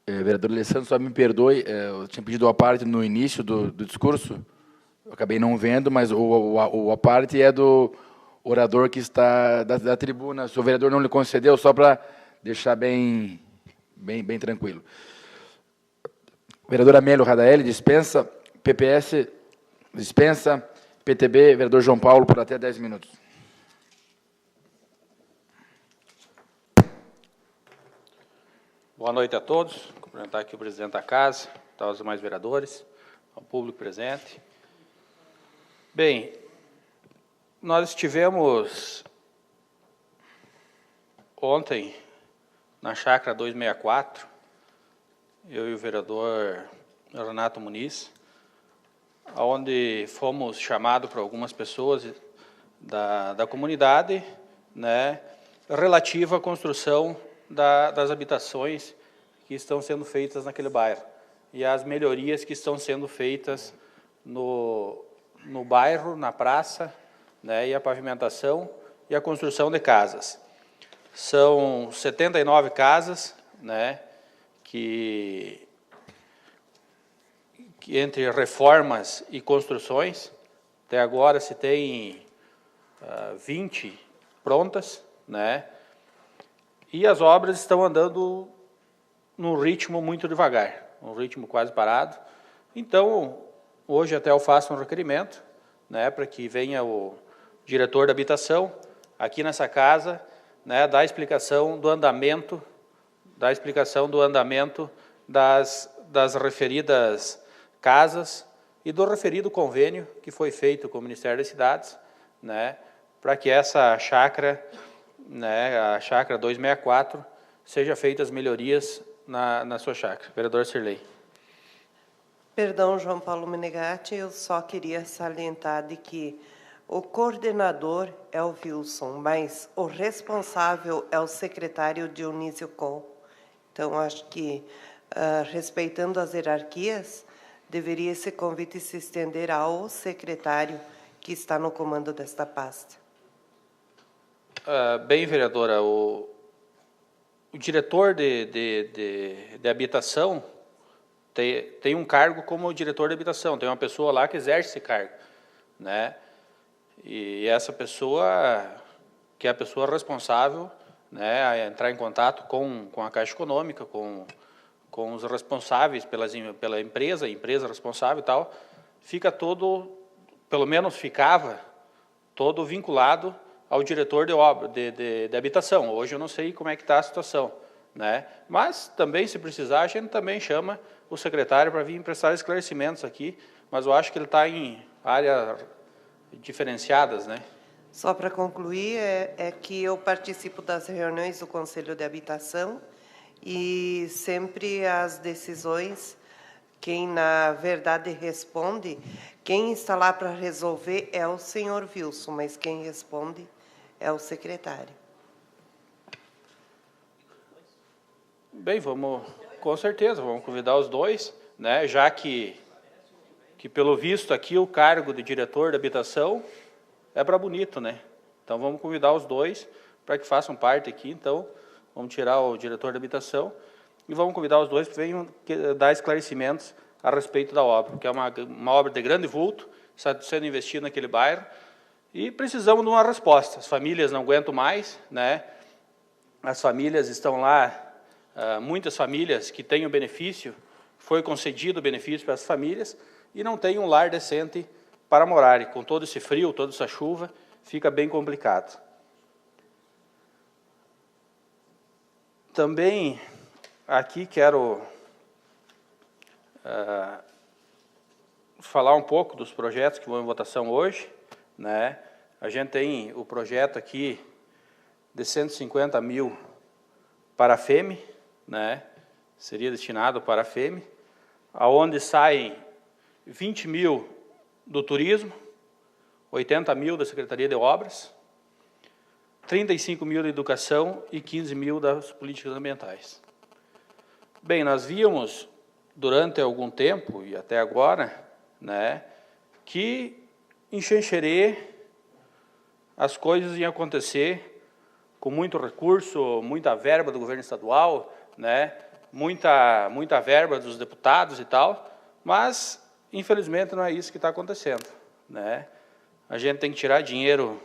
Speaker 1: Vereador Alessandro, só me perdoe, eu tinha pedido a parte no início do discurso, eu acabei não vendo, mas a parte é do orador que está da tribuna. Se o vereador não lhe concedeu, só para deixar bem tranquilo. Vereador Amélio Radaeli, dispensa. PPS, dispensa. PTB, vereador João Paulo, por até 10 minutos.
Speaker 5: Boa noite a todos. Cumprimentar aqui o presidente da casa, os demais vereadores, ao público presente. Bem, nós estivemos ontem na chácara 264, eu e o vereador Renato Muniz, onde fomos chamados por algumas pessoas da comunidade, né, relativa à construção das habitações que estão sendo feitas naquele bairro e as melhorias que estão sendo feitas no bairro, na praça, né, e a pavimentação e a construção de casas. São 79 casas, né, que entre reformas e construções, até agora se tem 20 prontas, né, e as obras estão andando num ritmo muito devagar, um ritmo quase parado. Então, hoje até eu faço um requerimento, né, para que venha o diretor da habitação aqui nessa casa, né, dar explicação do andamento, das referidas casas e do referido convênio que foi feito com o Ministério das Cidades, né, para que essa chácara, né, a chácara 264, seja feitas melhorias na sua chácara. Vereador Sirlei.
Speaker 7: Perdão, João Paulo Menegatti, eu só queria salientar de que o coordenador é o Wilson, mas o responsável é o secretário Dionísio Com. Então, acho que respeitando as hierarquias, deveria esse convite se estender ao secretário que está no comando desta pasta.
Speaker 5: Bem, vereadora, o diretor de habitação tem um cargo como diretor de habitação, tem uma pessoa lá que exerce esse cargo, né? E essa pessoa, que é a pessoa responsável, né, a entrar em contato com a Caixa Econômica, com os responsáveis pela empresa responsável e tal, fica todo, pelo menos ficava, todo vinculado ao diretor de obra, de habitação. Hoje eu não sei como é que está a situação, né? Mas também, se precisar, a gente também chama o secretário para vir prestar esclarecimentos aqui, mas eu acho que ele está em áreas diferenciadas, né?
Speaker 7: Só para concluir, é que eu participo das reuniões do Conselho de Habitação e sempre as decisões, quem na verdade responde, quem está lá para resolver é o senhor Wilson, mas quem responde é o secretário.
Speaker 5: Bem, com certeza, vamos convidar os dois, né, já que pelo visto aqui o cargo de diretor de habitação é para Bonito, né? Então vamos convidar os dois para que façam parte aqui. Então vamos tirar o diretor de habitação e vamos convidar os dois para que venham dar esclarecimentos a respeito da obra, que é uma obra de grande vulto, está sendo investida naquele bairro e precisamos de uma resposta. As famílias não aguentam mais, né? As famílias estão lá, muitas famílias que têm o benefício, foi concedido o benefício para as famílias e não tem um lar decente para morar. E com todo esse frio, toda essa chuva, fica bem complicado. Também aqui quero falar um pouco dos projetos que vão em votação hoje, né? A gente tem o projeto aqui de 150 mil para a FEME, né? Seria destinado para a FEME, aonde saem 20 mil do turismo, 80 mil da Secretaria de Obras, 35 mil da educação e 15 mil das políticas ambientais. Bem, nós víamos durante algum tempo, e até agora, né, que em Xanxerê as coisas iam acontecer com muito recurso, muita verba do governo estadual, né, muita verba dos deputados e tal, mas infelizmente não é isso que está acontecendo, né? A gente tem que tirar dinheiro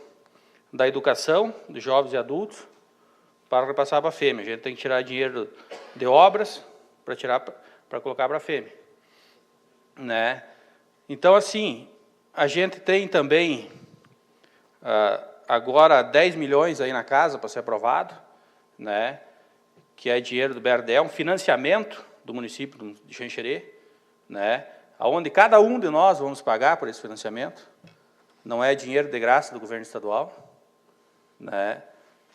Speaker 5: da educação, de jovens e adultos, para repassar para a FEME. A gente tem que tirar dinheiro de obras para colocar para a FEME, né? Então, assim, a gente tem também agora 10 milhões aí na casa para ser aprovado, né? Que é dinheiro do BRDE, um financiamento do município de Xanxerê, né? Onde cada um de nós vamos pagar por esse financiamento. Não é dinheiro de graça do governo estadual, né?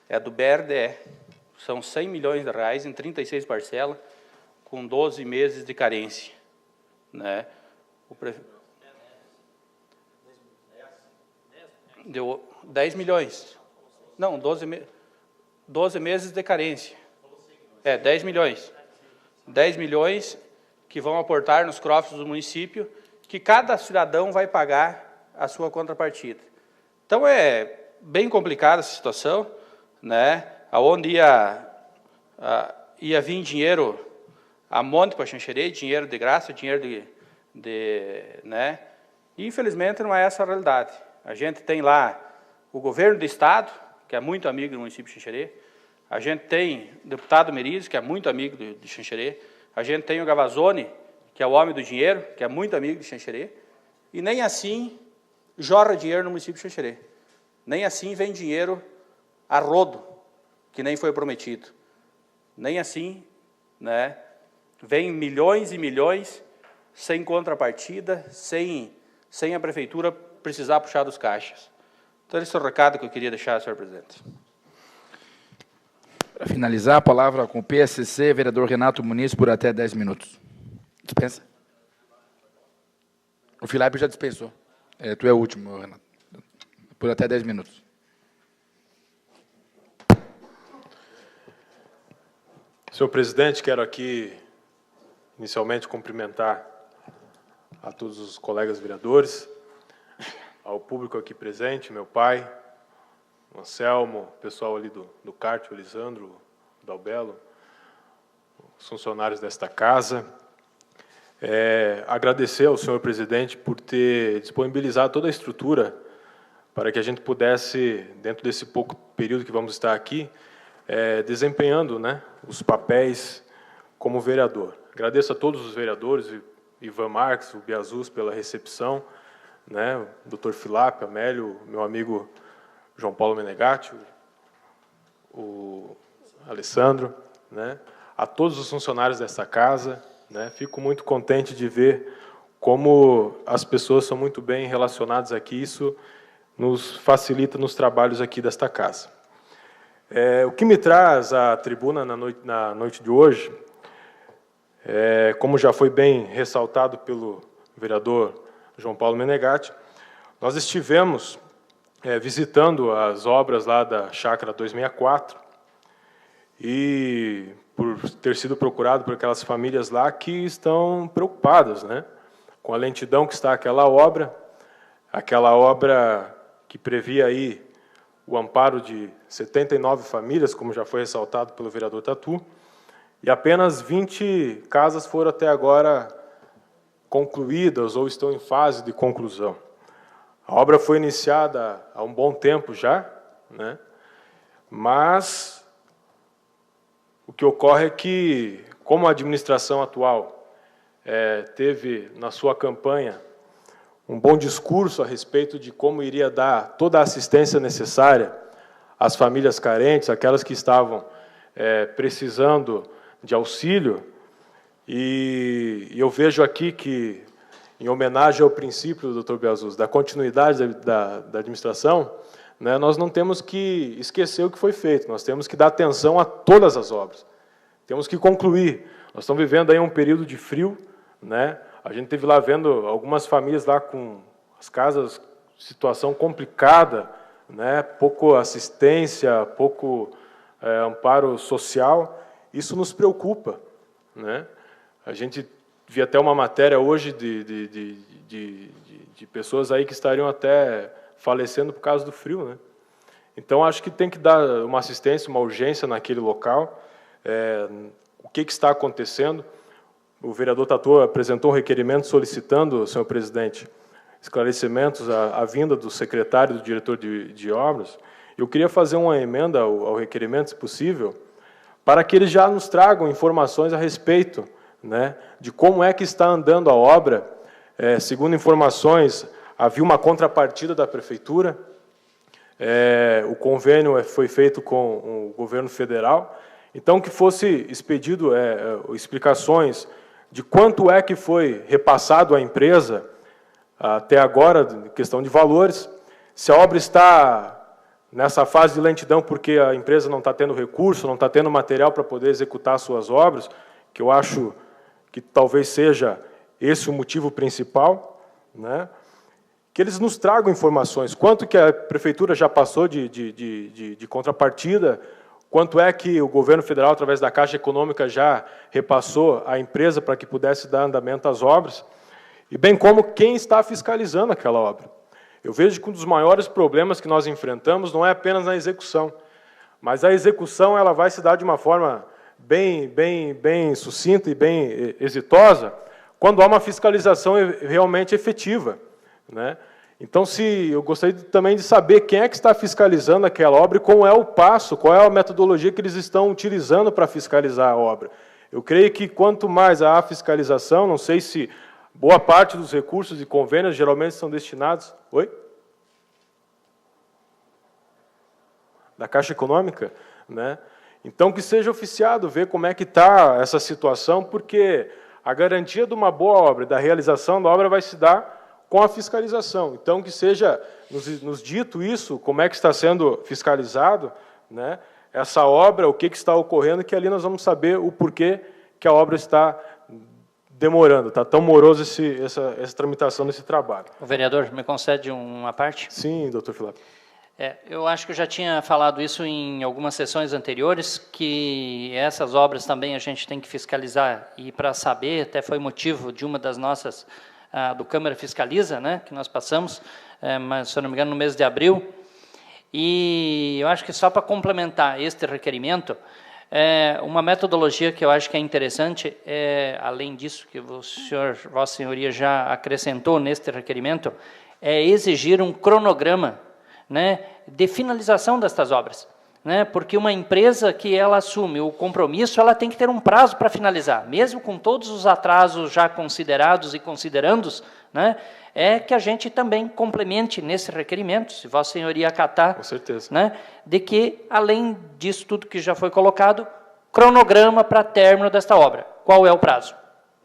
Speaker 5: É do BRDE. São 100 milhões de reais em 36 parcelas, com 12 meses de carência, né? Deu 10 milhões. Não, 12 meses de carência. 10 milhões. 10 milhões que vão aportar nos cofres do município, que cada cidadão vai pagar a sua contrapartida. Então, é bem complicada essa situação, né? Onde ia vir dinheiro a monte para Xanxerê, dinheiro de graça, dinheiro né? E, infelizmente, não é essa a realidade. A gente tem lá o governo do Estado, que é muito amigo do município de Xanxerê. A gente tem o deputado Merizio, que é muito amigo de Xanxerê. A gente tem o Gavazzoni, que é o homem do dinheiro, que é muito amigo de Xanxerê. E nem assim jorra dinheiro no município de Xanxerê. Nem assim vem dinheiro a rodo, que nem foi prometido. Nem assim, né, vem milhões e milhões sem contrapartida, sem a prefeitura precisar puxar dos caixas. Então, esse é o recado que eu queria deixar, senhor presidente.
Speaker 1: Para finalizar, a palavra com o PSC, vereador Renato Muniz, por até 10 minutos. Dispensa? O Filaipe já dispensou. Tu é o último, Renato. Por até 10 minutos.
Speaker 8: Senhor presidente, quero aqui inicialmente cumprimentar a todos os colegas vereadores, ao público aqui presente, meu pai, o Anselmo, o pessoal ali do CART, o Elisandro, o Dalbelo, os funcionários desta casa. Agradecer ao senhor presidente por ter disponibilizado toda a estrutura para que a gente pudesse, dentro desse pouco período que vamos estar aqui, desempenhando, né, os papéis como vereador. Agradeço a todos os vereadores, Ivan Marques, o Biazus, pela recepção, né, o doutor Filap, Amélio, meu amigo João Paulo Menegatti, o Alessandro, né, a todos os funcionários dessa casa, né, fico muito contente de ver como as pessoas são muito bem relacionadas aqui, isso nos facilita nos trabalhos aqui desta casa. O que me traz à tribuna na noite de hoje, como já foi bem ressaltado pelo vereador João Paulo Menegatti, nós estivemos visitando as obras lá da Chácara 264 e por ter sido procurado por aquelas famílias lá que estão preocupadas, né, com a lentidão que está aquela obra que previa aí o amparo de 79 famílias, como já foi ressaltado pelo vereador Tatu, e apenas 20 casas foram até agora concluídas ou estão em fase de conclusão. A obra foi iniciada há um bom tempo já, né? Mas o que ocorre é que, como a administração atual teve na sua campanha um bom discurso a respeito de como iria dar toda a assistência necessária às famílias carentes, aquelas que estavam precisando de auxílio, e eu vejo aqui que, em homenagem ao princípio do Dr. Biazus, da continuidade da administração, né, nós não temos que esquecer o que foi feito, nós temos que dar atenção a todas as obras, temos que concluir. Nós estamos vivendo aí um período de frio, né? A gente esteve lá vendo algumas famílias lá com as casas, situação complicada, né? Pouco assistência, pouco amparo social. Isso nos preocupa, né? A gente via até uma matéria hoje de pessoas aí que estariam até falecendo por causa do frio, né? Então, acho que tem que dar uma assistência, uma urgência naquele local. O que está acontecendo? O vereador Tatu apresentou um requerimento solicitando, senhor presidente, esclarecimentos à vinda do secretário e do diretor de obras. Eu queria fazer uma emenda ao requerimento, se possível, para que eles já nos tragam informações a respeito, né, de como é que está andando a obra. Segundo informações, havia uma contrapartida da prefeitura, o convênio foi feito com o governo federal, então que fosse expedido explicações de quanto é que foi repassado à empresa até agora, questão de valores, se a obra está nessa fase de lentidão porque a empresa não está tendo recurso, não está tendo material para poder executar suas obras, que eu acho que talvez seja esse o motivo principal, né? Que eles nos tragam informações, quanto que a prefeitura já passou de contrapartida, quanto é que o governo federal, através da Caixa Econômica, já repassou à empresa para que pudesse dar andamento às obras, e bem como quem está fiscalizando aquela obra. Eu vejo que um dos maiores problemas que nós enfrentamos não é apenas na execução, mas a execução ela vai se dar de uma forma bem sucinta e bem exitosa, quando há uma fiscalização realmente efetiva, né? Então, eu gostaria também de saber quem é que está fiscalizando aquela obra e qual é o passo, qual é a metodologia que eles estão utilizando para fiscalizar a obra. Eu creio que quanto mais há fiscalização, não sei se boa parte dos recursos e convênios geralmente são destinados... Oi? Da Caixa Econômica, né? Então, que seja oficiado, ver como é que está essa situação, porque a garantia de uma boa obra, da realização da obra, vai se dar com a fiscalização. Então, que seja nos dito isso, como é que está sendo fiscalizado, né, essa obra, o que está ocorrendo, que ali nós vamos saber o porquê que a obra está demorando, está tão moroso essa tramitação desse trabalho.
Speaker 2: O vereador, me concede uma parte?
Speaker 8: Sim, doutor Filap.
Speaker 2: Eu acho que eu já tinha falado isso em algumas sessões anteriores, que essas obras também a gente tem que fiscalizar, e para saber, até foi motivo de uma das nossas, do Câmara Fiscaliza, né, que nós passamos, mas, se eu não me engano, no mês de abril. E eu acho que só para complementar este requerimento, uma metodologia que eu acho que é interessante, além disso que Vossa Senhoria já acrescentou neste requerimento, é exigir um cronograma, né, de finalização destas obras, né, porque uma empresa que ela assume o compromisso, ela tem que ter um prazo para finalizar, mesmo com todos os atrasos já considerados e considerandos, né, que a gente também complemente nesse requerimento, se Vossa Senhoria acatar,
Speaker 8: com certeza,
Speaker 2: né, de que, além disso tudo que já foi colocado, cronograma para término desta obra. Qual é o prazo?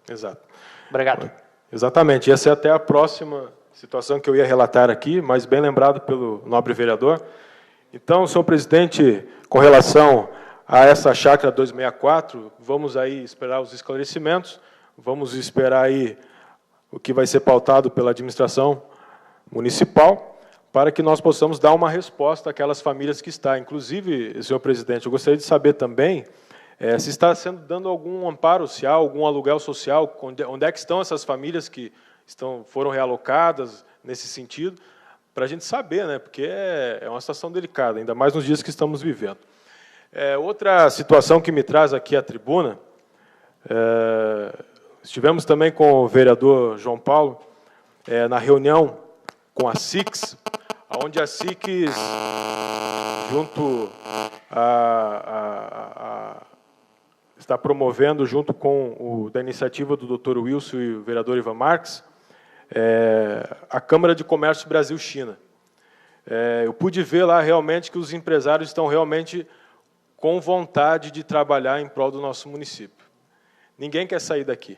Speaker 8: Exato.
Speaker 2: Obrigado.
Speaker 8: Exatamente. Essa é até a próxima situação que eu ia relatar aqui, mas bem lembrado pelo nobre vereador. Então, senhor presidente, com relação a essa chácara 264, vamos aí esperar os esclarecimentos, vamos esperar aí o que vai ser pautado pela administração municipal, para que nós possamos dar uma resposta àquelas famílias que estão. Inclusive, senhor presidente, eu gostaria de saber também se está sendo dando algum amparo, se há algum aluguel social, onde é que estão essas famílias que foram realocadas nesse sentido, para a gente saber, né, porque é uma situação delicada, ainda mais nos dias que estamos vivendo. Outra situação que me traz aqui à tribuna, estivemos também com o vereador João Paulo, na reunião com a SICS, onde a SICS, junto está promovendo, junto com da iniciativa do Dr. Wilson e o vereador Ivan Marques, a Câmara de Comércio Brasil-China. Eu pude ver lá realmente que os empresários estão realmente com vontade de trabalhar em prol do nosso município. Ninguém quer sair daqui.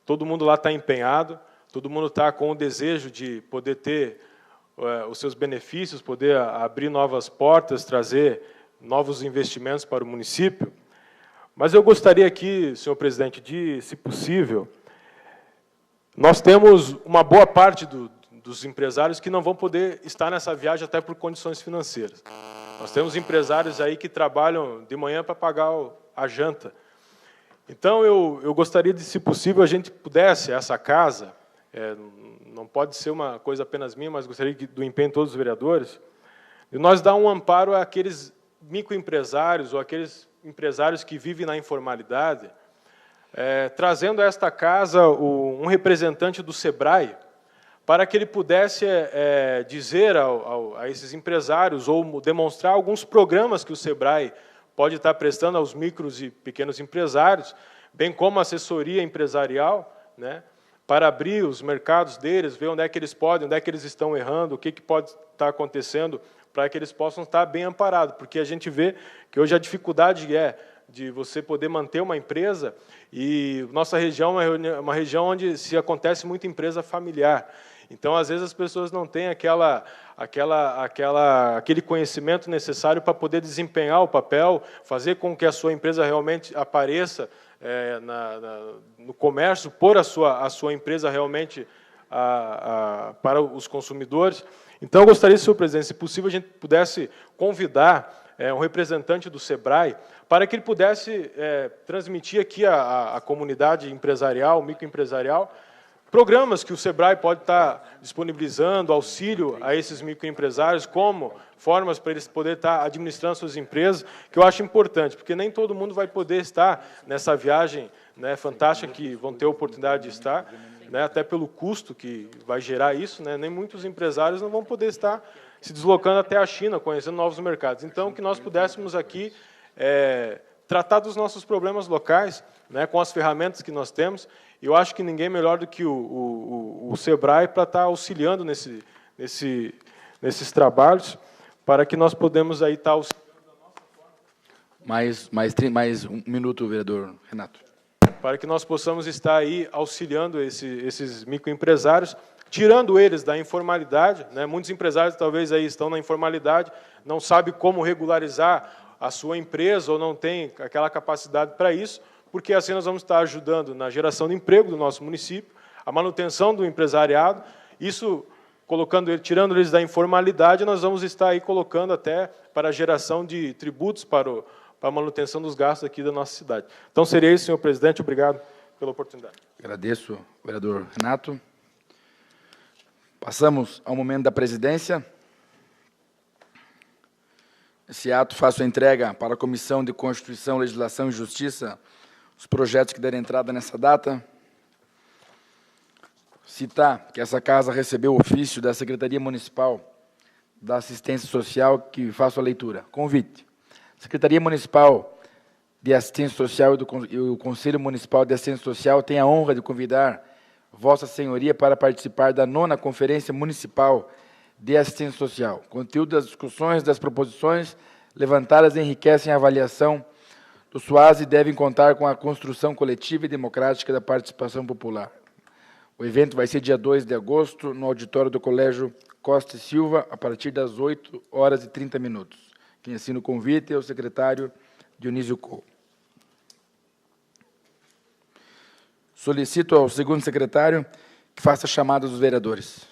Speaker 8: Todo mundo lá está empenhado, todo mundo está com o desejo de poder ter os seus benefícios, poder abrir novas portas, trazer novos investimentos para o município. Mas eu gostaria aqui, senhor presidente, de, se possível, nós temos uma boa parte dos empresários que não vão poder estar nessa viagem até por condições financeiras. Nós temos empresários aí que trabalham de manhã para pagar a janta. Então, eu gostaria de, se possível, a gente pudesse, essa casa, não pode ser uma coisa apenas minha, mas gostaria do empenho de todos os vereadores, de nós dar um amparo àqueles microempresários ou àqueles empresários que vivem na informalidade, trazendo a esta casa um representante do SEBRAE, para que ele pudesse dizer a esses empresários ou demonstrar alguns programas que o SEBRAE pode estar prestando aos micros e pequenos empresários, bem como assessoria empresarial, né, para abrir os mercados deles, ver onde é que eles podem, onde é que eles estão errando, o que pode estar acontecendo, para que eles possam estar bem amparados, porque a gente vê que hoje a dificuldade de você poder manter uma empresa, e nossa região é uma região onde se acontece muita empresa familiar. Então, às vezes, as pessoas não têm aquele conhecimento necessário para poder desempenhar o papel, fazer com que a sua empresa realmente apareça no comércio, pôr a sua empresa realmente para os consumidores. Então, eu gostaria, senhor presidente, se possível, a gente pudesse convidar um representante do SEBRAE para que ele pudesse transmitir aqui à comunidade empresarial, microempresarial, programas que o SEBRAE pode estar disponibilizando, auxílio a esses microempresários, como formas para eles poderem estar administrando suas empresas, que eu acho importante, porque nem todo mundo vai poder estar nessa viagem, né, fantástica que vão ter a oportunidade de estar, né, até pelo custo que vai gerar isso, né, nem muitos empresários não vão poder estar se deslocando até a China, conhecendo novos mercados. Então, que nós pudéssemos aqui tratar dos nossos problemas locais, né, com as ferramentas que nós temos. Eu acho que ninguém melhor do que o SEBRAE para estar auxiliando nesses trabalhos, para que nós podemos aí estar auxiliando da nossa forma.
Speaker 1: Mais um minuto, vereador Renato.
Speaker 8: Para que nós possamos estar aí auxiliando esses microempresários, tirando eles da informalidade, né? Muitos empresários talvez aí estão na informalidade, não sabem como regularizar a sua empresa ou não tem aquela capacidade para isso, porque assim nós vamos estar ajudando na geração de emprego do nosso município, a manutenção do empresariado. Isso tirando eles da informalidade, nós vamos estar aí colocando até para a geração de tributos para a manutenção dos gastos aqui da nossa cidade. Então, seria isso, senhor presidente. Obrigado pela oportunidade.
Speaker 1: Agradeço, vereador Renato. Passamos ao momento da presidência. Esse ato faço a entrega para a Comissão de Constituição, Legislação e Justiça os projetos que deram entrada nessa data. Citar que essa casa recebeu o ofício da Secretaria Municipal da Assistência Social, que faço a leitura. Convite. Secretaria Municipal de Assistência Social e o Conselho Municipal de Assistência Social tem a honra de convidar Vossa Senhoria para participar da 9ª Conferência Municipal de Assistência Social. O conteúdo das discussões, das proposições levantadas enriquecem a avaliação do SUASE e devem contar com a construção coletiva e democrática da participação popular. O evento vai ser dia 2 de agosto, no auditório do Colégio Costa e Silva, a partir das 8h30. Quem assina o convite é o secretário Dionísio Couto. Solicito ao segundo secretário que faça a chamada dos vereadores.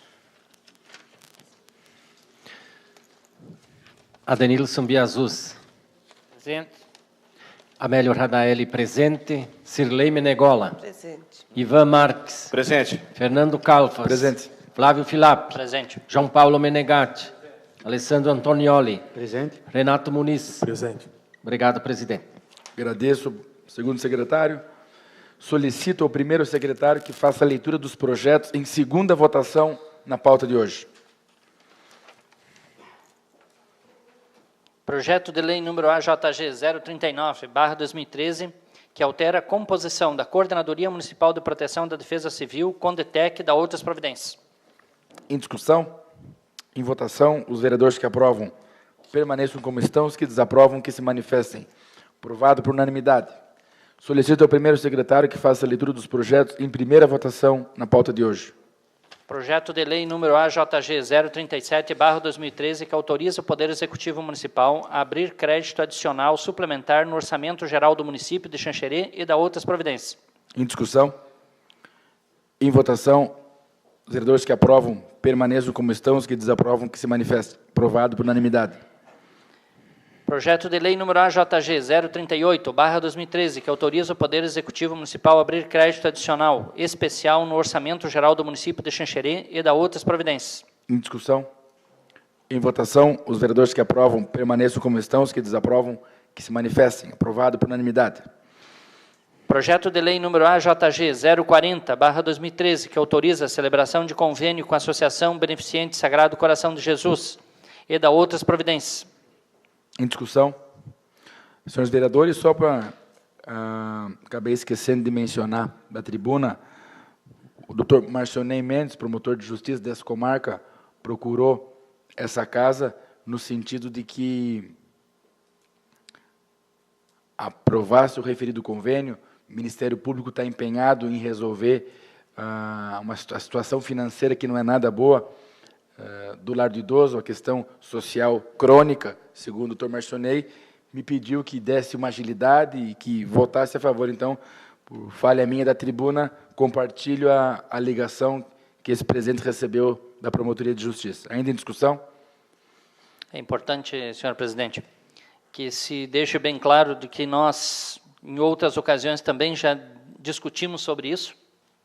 Speaker 9: Adenilson Biazus.
Speaker 6: Presente.
Speaker 9: Amélio Radaeli, presente. Cirlei Menegola.
Speaker 7: Presente.
Speaker 9: Ivan Marques.
Speaker 3: Presente.
Speaker 9: Fernando Calfas.
Speaker 1: Presente.
Speaker 9: Flávio Filap.
Speaker 2: Presente.
Speaker 9: João Paulo Menegatti. Alessandro Antonioli.
Speaker 4: Presente.
Speaker 9: Renato Muniz.
Speaker 8: Presente.
Speaker 9: Obrigado, presidente.
Speaker 1: Agradeço, segundo secretário. Solicito ao primeiro secretário que faça a leitura dos projetos em segunda votação na pauta de hoje.
Speaker 2: Projeto de lei número AJG 039/2013, que altera a composição da Coordenadoria Municipal de Proteção da Defesa Civil, CONDETEC e da outras providências.
Speaker 1: Em discussão, em votação, os vereadores que aprovam permaneçam como estão, os que desaprovam que se manifestem. Aprovado por unanimidade. Solicito ao primeiro secretário que faça a leitura dos projetos em primeira votação na pauta de hoje.
Speaker 2: Projeto de lei número AJG 037/2013, que autoriza o Poder Executivo Municipal a abrir crédito adicional suplementar no Orçamento Geral do Município de Xanxerê e da outras providências.
Speaker 1: Em discussão, em votação, os vereadores que aprovam permaneçam como estão, os que desaprovam que se manifestem. Aprovado por unanimidade.
Speaker 2: Projeto de lei número AJG 038/2013, que autoriza o Poder Executivo Municipal a abrir crédito adicional especial no Orçamento Geral do Município de Xanxerê e da outras providências.
Speaker 1: Em discussão, em votação, os vereadores que aprovam permaneçam como estão, os que desaprovam que se manifestem. Aprovado por unanimidade.
Speaker 2: Projeto de lei número AJG 040/2013, que autoriza a celebração de convênio com a Associação Beneficente Sagrado Coração de Jesus e da outras providências.
Speaker 1: Em discussão. Senhores vereadores, só para... acabei esquecendo de mencionar da tribuna, o doutor Marcionei Mendes, promotor de justiça dessa comarca, procurou essa casa no sentido de que aprovasse o referido convênio. O Ministério Público está empenhado em resolver a situação financeira que não é nada boa do lar do idoso, a questão social crônica, segundo o doutor Marcionei, me pediu que desse uma agilidade e que votasse a favor. Então, por falha minha da tribuna, compartilho a ligação que esse presidente recebeu da Promotoria de Justiça. Ainda em discussão?
Speaker 2: É importante, senhor presidente, que se deixe bem claro de que nós, em outras ocasiões, também já discutimos sobre isso,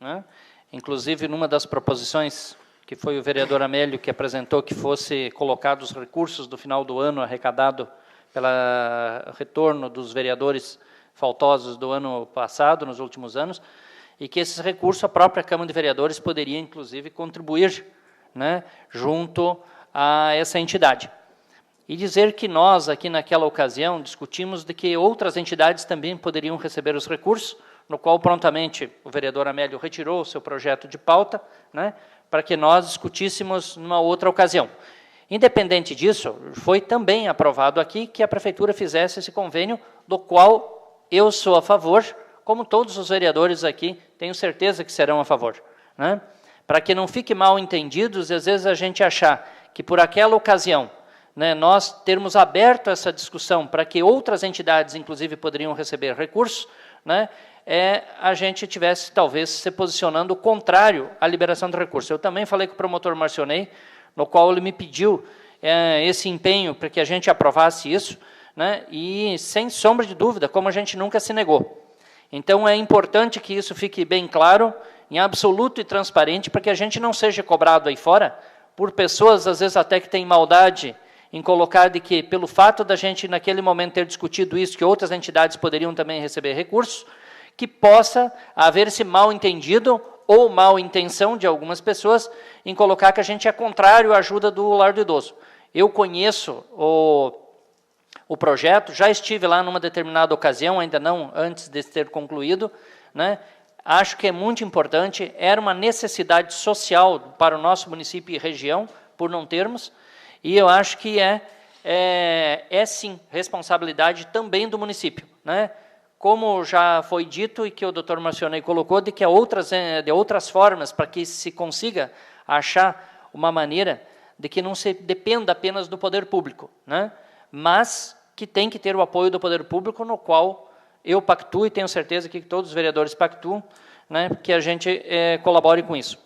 Speaker 2: né? Inclusive, numa das proposições que foi o vereador Amélio que apresentou que fosse colocados os recursos do final do ano arrecadado pelo retorno dos vereadores faltosos do ano passado, nos últimos anos, e que esses recursos a própria Câmara de Vereadores poderia, inclusive, contribuir, né, junto a essa entidade. E dizer que nós, aqui naquela ocasião, discutimos de que outras entidades também poderiam receber os recursos, no qual prontamente o vereador Amélio retirou o seu projeto de pauta, né, para que nós discutíssemos numa outra ocasião. Independente disso, foi também aprovado aqui que a Prefeitura fizesse esse convênio, do qual eu sou a favor, como todos os vereadores aqui, tenho certeza que serão a favor, né? Para que não fique mal entendidos, às vezes a gente achar que por aquela ocasião, né, nós termos aberto essa discussão para que outras entidades, inclusive, poderiam receber recursos, né, a gente tivesse, talvez, se posicionando contrário à liberação do recurso. Eu também falei com o promotor Marcionei, no qual ele me pediu esse empenho para que a gente aprovasse isso, né, e, sem sombra de dúvida, como a gente nunca se negou. Então, é importante que isso fique bem claro, em absoluto e transparente, para que a gente não seja cobrado aí fora por pessoas, às vezes até que têm maldade em colocar de que, pelo fato da gente, naquele momento, ter discutido isso, que outras entidades poderiam também receber recursos, que possa haver esse mal-entendido ou mal-intenção de algumas pessoas em colocar que a gente é contrário à ajuda do lar do idoso. Eu conheço o projeto, já estive lá numa determinada ocasião, ainda não antes de ter concluído, né? Acho que é muito importante, era uma necessidade social para o nosso município e região, por não termos, e eu acho que é sim, responsabilidade também do município, né? Como já foi dito e que o Dr. Marcionei colocou, de que há outras formas para que se consiga achar uma maneira de que não se dependa apenas do poder público, né? Mas que tem que ter o apoio do poder público, no qual eu pactuo e tenho certeza que todos os vereadores pactuam, né, que a gente colabore com isso.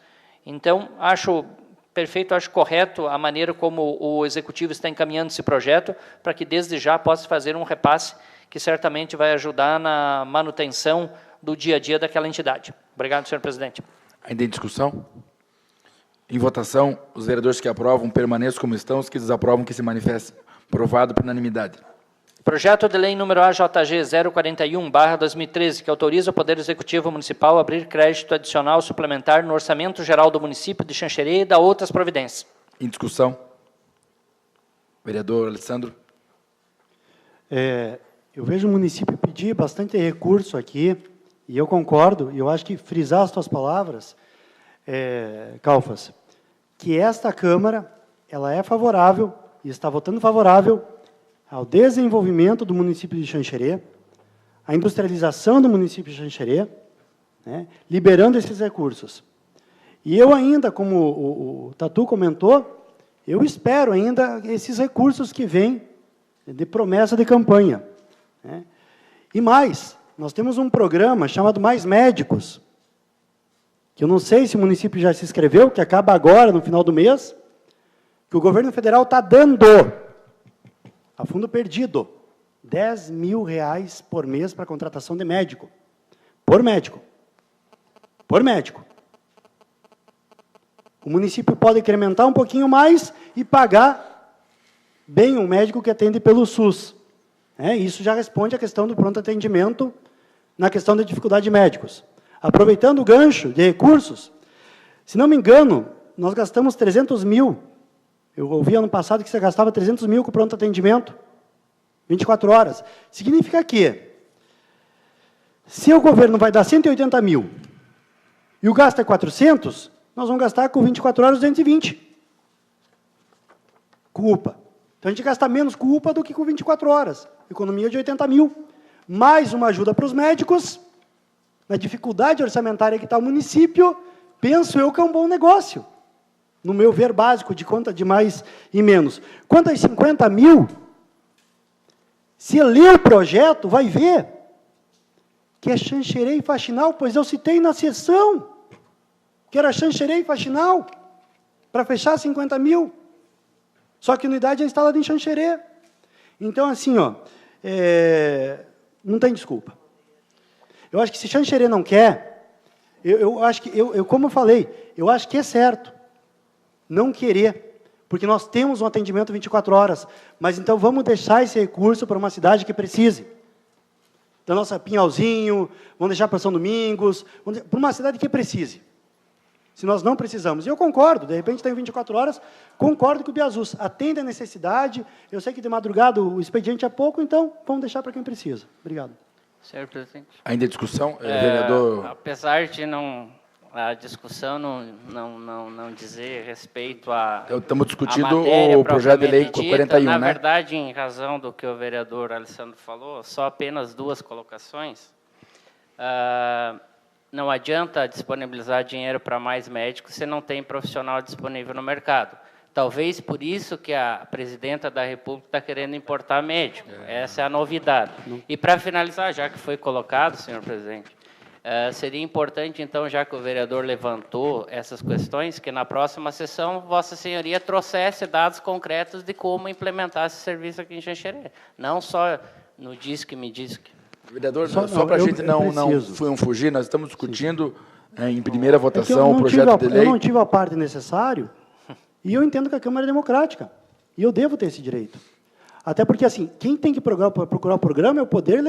Speaker 2: Então, acho perfeito, acho correto a maneira como o Executivo está encaminhando esse projeto, para que desde já possa fazer um repasse que certamente vai ajudar na manutenção do dia a dia daquela entidade. Obrigado, senhor presidente.
Speaker 1: Ainda em discussão? Em votação, os vereadores que aprovam permaneçam como estão, os que desaprovam que se manifestem. Aprovado por unanimidade.
Speaker 2: Projeto de lei número AJG 041/2013, que autoriza o Poder Executivo Municipal a abrir crédito adicional suplementar no Orçamento Geral do município de Xanxerê e da outras providências.
Speaker 1: Em discussão. Vereador Alessandro.
Speaker 4: Eu vejo o município pedir bastante recurso aqui, e eu concordo, e eu acho que frisar as tuas palavras, Calfas, que esta Câmara ela é favorável, e está votando favorável, ao desenvolvimento do município de Xanxerê, à industrialização do município de Xanxerê, né, liberando esses recursos. E eu ainda, como o Tatu comentou, eu espero ainda esses recursos que vêm de promessa de campanha, né. E mais, nós temos um programa chamado Mais Médicos, que eu não sei se o município já se inscreveu, que acaba agora, no final do mês, que o governo federal está dando, a fundo perdido, R$10 mil por mês para a contratação de médico. Por médico. Por médico. O município pode incrementar um pouquinho mais e pagar bem um médico que atende pelo SUS. Isso já responde à questão do pronto atendimento, na questão da dificuldade de médicos. Aproveitando o gancho de recursos, se não me engano, nós gastamos 300 mil. Eu ouvi ano passado que você gastava 300 mil com pronto atendimento, 24 horas. Significa que, se o governo vai dar 180 mil e o gasto é 400, nós vamos gastar com 24 horas 220. Com UPA. Então, a gente gasta menos com UPA do que com 24 horas. Economia de 80 mil. Mais uma ajuda para os médicos, na dificuldade orçamentária que está o município, penso eu que é um bom negócio. No meu ver básico de conta de mais e menos. Quanto aos 50 mil, se ler o projeto, vai ver que é Xanxerê e Faxinal, pois eu citei na sessão que era Xanxerê e Faxinal, para fechar 50 mil. Só que a unidade é instalada em Xanxerê. Então, assim, não tem desculpa. Eu acho que se Xanxerê não quer, eu acho que, como eu falei, eu acho que é certo não querer, porque nós temos um atendimento 24 horas, mas então vamos deixar esse recurso para uma cidade que precise. Da nossa Pinhalzinho, vamos deixar para São Domingos, para uma cidade que precise. Se nós não precisamos. E eu concordo, de repente tem 24 horas, concordo que o Biazus atende a necessidade, eu sei que de madrugada o expediente é pouco, então vamos deixar para quem precisa. Obrigado.
Speaker 6: Senhor presidente.
Speaker 1: Ainda em discussão, vereador...
Speaker 6: Apesar de a discussão não dizer respeito a...
Speaker 1: Estamos discutindo o projeto de lei 41,
Speaker 6: na
Speaker 1: né?
Speaker 6: verdade, em razão do que o vereador Alessandro falou, só apenas duas colocações. Não adianta disponibilizar dinheiro para mais médicos se não tem profissional disponível no mercado. Talvez por isso que a presidenta da República está querendo importar médico. Essa é a novidade. E para finalizar, já que foi colocado, senhor presidente, Seria importante, então, já que o vereador levantou essas questões, que na próxima sessão Vossa Senhoria trouxesse dados concretos de como implementar esse serviço aqui em Xanxerê. Não só no Disque Me Disque.
Speaker 1: Vereador, só para a gente não fugir, nós estamos discutindo em primeira votação o projeto de lei.
Speaker 4: Eu não tive a parte necessária e eu entendo que a Câmara é democrática. E eu devo ter esse direito. Até porque, assim, quem tem que procurar o programa é o Poder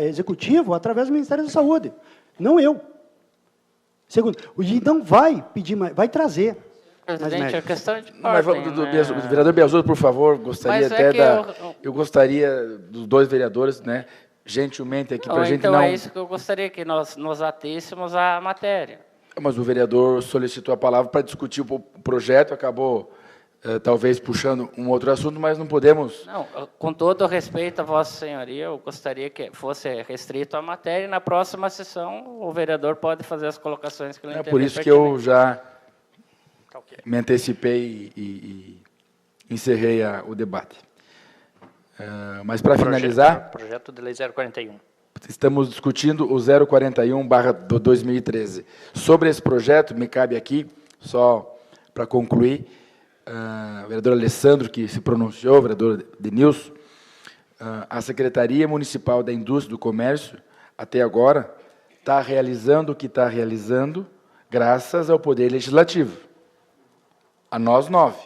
Speaker 4: Executivo através do Ministério da Saúde, não eu. Segundo, o DIN não vai pedir mais, vai trazer.
Speaker 6: Presidente, a questão de
Speaker 1: o vereador Biasoso, por favor, gostaria eu gostaria dos dois vereadores, né, gentilmente aqui, para a gente
Speaker 6: então
Speaker 1: não...
Speaker 6: é isso que eu gostaria, que nós nos atêssemos à matéria.
Speaker 1: Mas o vereador solicitou a palavra para discutir o projeto, acabou talvez puxando um outro assunto, mas não podemos...
Speaker 6: Não, com todo o respeito a Vossa Senhoria, eu gostaria que fosse restrito à matéria, e na próxima sessão o vereador pode fazer as colocações que ele entender.
Speaker 1: É por isso que eu já me antecipei e encerrei o debate. Mas para finalizar...
Speaker 2: Projeto de lei 041.
Speaker 1: Estamos discutindo o 041/2013. Sobre esse projeto, me cabe aqui, só para concluir, o vereador Alessandro, que se pronunciou, o vereador Denilson, a Secretaria Municipal da Indústria e do Comércio, até agora, está realizando o que está realizando graças ao Poder Legislativo. A nós 9.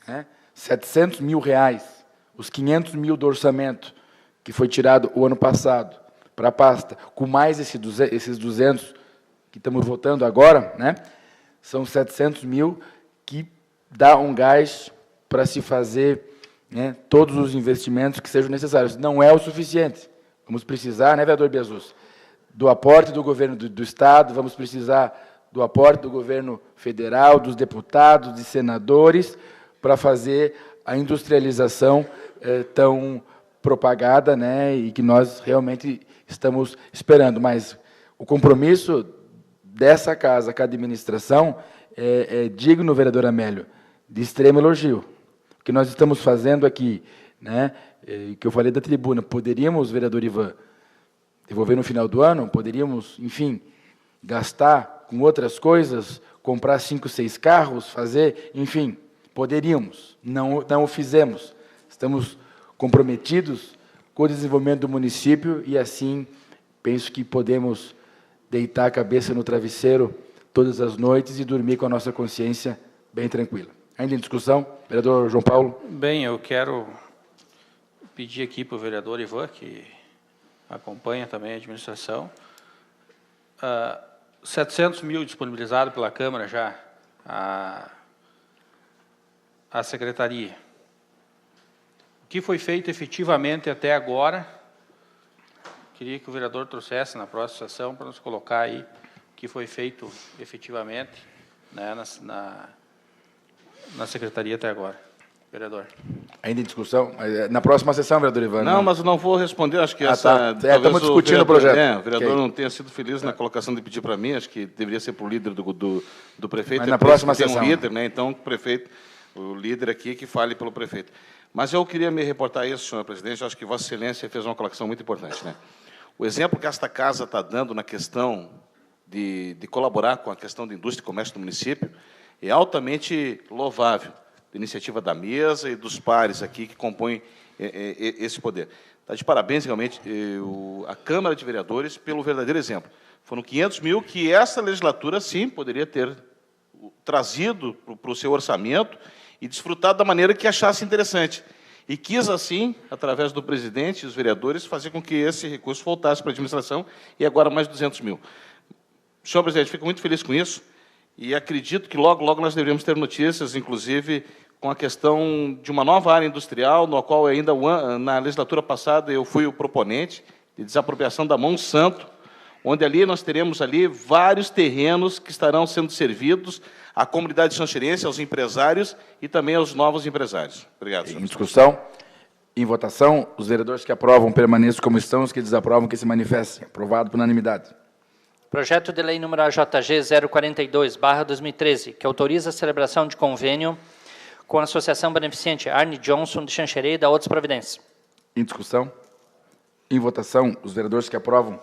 Speaker 1: Né? 700 mil reais, os 500 mil do orçamento, que foi tirado o ano passado para a pasta, com mais esses 200 que estamos votando agora, né? São 700 mil que dá um gás para se fazer, né, todos os investimentos que sejam necessários. Não é o suficiente. Vamos precisar, né, vereador Biasus, do aporte do governo do Estado, vamos precisar do aporte do governo federal, dos deputados, de senadores, para fazer a industrialização tão propagada, né, e que nós realmente estamos esperando. Mas o compromisso dessa casa com a administração é digno, vereador Amélio, de extremo elogio. O que nós estamos fazendo aqui, né, que eu falei da tribuna, poderíamos, vereador Ivan, devolver no final do ano, poderíamos, enfim, gastar com outras coisas, comprar 5, 6 carros, fazer, enfim, poderíamos, não o fizemos. Estamos comprometidos com o desenvolvimento do município e, assim, penso que podemos deitar a cabeça no travesseiro todas as noites e dormir com a nossa consciência bem tranquila. Ainda em discussão, vereador João Paulo.
Speaker 5: Bem, eu quero pedir aqui para o vereador Ivan, que acompanha também a administração, 700 mil disponibilizado pela Câmara já à Secretaria. O que foi feito efetivamente até agora, queria que o vereador trouxesse na próxima sessão para nos colocar aí o que foi feito efetivamente, né, na Secretaria até agora. Vereador.
Speaker 1: Ainda em discussão? Na próxima sessão, vereador Ivan.
Speaker 3: Não, mas eu não vou responder, acho que essa...
Speaker 1: estamos discutindo o projeto.
Speaker 3: O vereador não tenha sido feliz na colocação de pedir para mim, acho que deveria ser para o líder do prefeito.
Speaker 1: Mas na próxima sessão.
Speaker 3: Tem um líder, né, então o líder aqui que fale pelo prefeito. Mas eu queria me reportar a isso, senhor presidente, acho que Vossa Excelência fez uma colocação muito importante, né? O exemplo que esta casa está dando na questão de colaborar com a questão da indústria e comércio do município é altamente louvável, da iniciativa da mesa e dos pares aqui que compõem esse poder. Está de parabéns, realmente, a Câmara de Vereadores pelo verdadeiro exemplo. Foram 500 mil que essa legislatura, sim, poderia ter trazido para o seu orçamento e desfrutado da maneira que achasse interessante. E quis, assim, através do presidente e os vereadores, fazer com que esse recurso voltasse para a administração e agora mais 200 mil. Senhor presidente, fico muito feliz com isso e acredito que logo, logo nós deveríamos ter notícias, inclusive com a questão de uma nova área industrial, no qual ainda na legislatura passada eu fui o proponente de desapropriação da Monsanto, onde ali nós teremos ali vários terrenos que estarão sendo servidos à comunidade xanxerense, aos empresários e também aos novos empresários. Obrigado, senhor.
Speaker 1: Em discussão, em votação, os vereadores que aprovam permaneçam como estão, os que desaprovam que se manifestem. Aprovado por unanimidade.
Speaker 2: Projeto de lei número AJG 042/2013, que autoriza a celebração de convênio com a Associação Beneficente Arne Johnson de Xanxerê e da outras providências.
Speaker 1: Em discussão, em votação, os vereadores que aprovam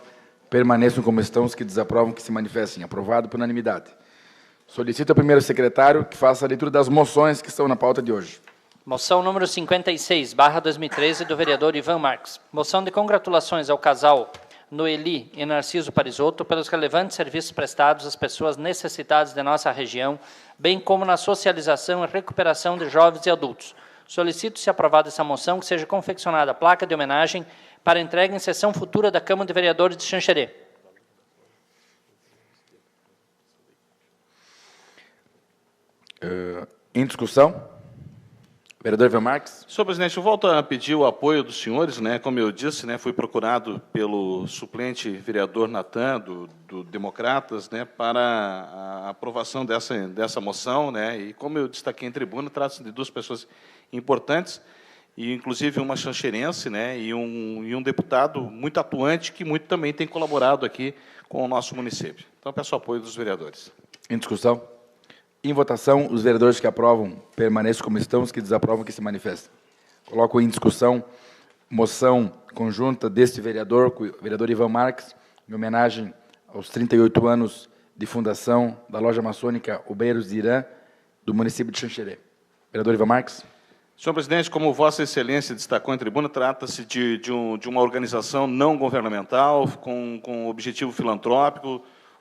Speaker 1: permaneçam como estão. Os que desaprovam, que se manifestem. Aprovado por unanimidade. Solicito ao primeiro secretário que faça a leitura das moções que estão na pauta de hoje.
Speaker 2: Moção número 56, /2013, do vereador Ivan Marques. Moção de congratulações ao casal Noeli e Narciso Parisotto pelos relevantes serviços prestados às pessoas necessitadas de nossa região, bem como na socialização e recuperação de jovens e adultos. Solicito, se aprovada essa moção, que seja confeccionada a placa de homenagem para entrega em sessão futura da Câmara de Vereadores de Xanxerê.
Speaker 1: Em discussão? Vereador Ivan Marques.
Speaker 3: Senhor presidente, eu volto a pedir o apoio dos senhores, né? Como eu disse, né, fui procurado pelo suplente vereador Natan, do Democratas, né, para a aprovação dessa moção, né? E como eu destaquei em tribuna, trata-se de duas pessoas importantes, e inclusive uma xanxerense, né, e um deputado muito atuante, que muito também tem colaborado aqui com o nosso município. Então, peço o apoio dos vereadores.
Speaker 1: Em discussão? Em votação, os vereadores que aprovam permaneçam como estão, os que desaprovam que se manifestem. Coloco em discussão moção conjunta deste vereador, o vereador Ivan Marques, em homenagem aos 38 anos de fundação da loja maçônica Obreiros de Irã, do município de Xanxerê. Vereador Ivan Marques.
Speaker 3: Senhor presidente, como Vossa Excelência destacou em tribuna, trata-se de uma organização não governamental, com objetivo filantrópico.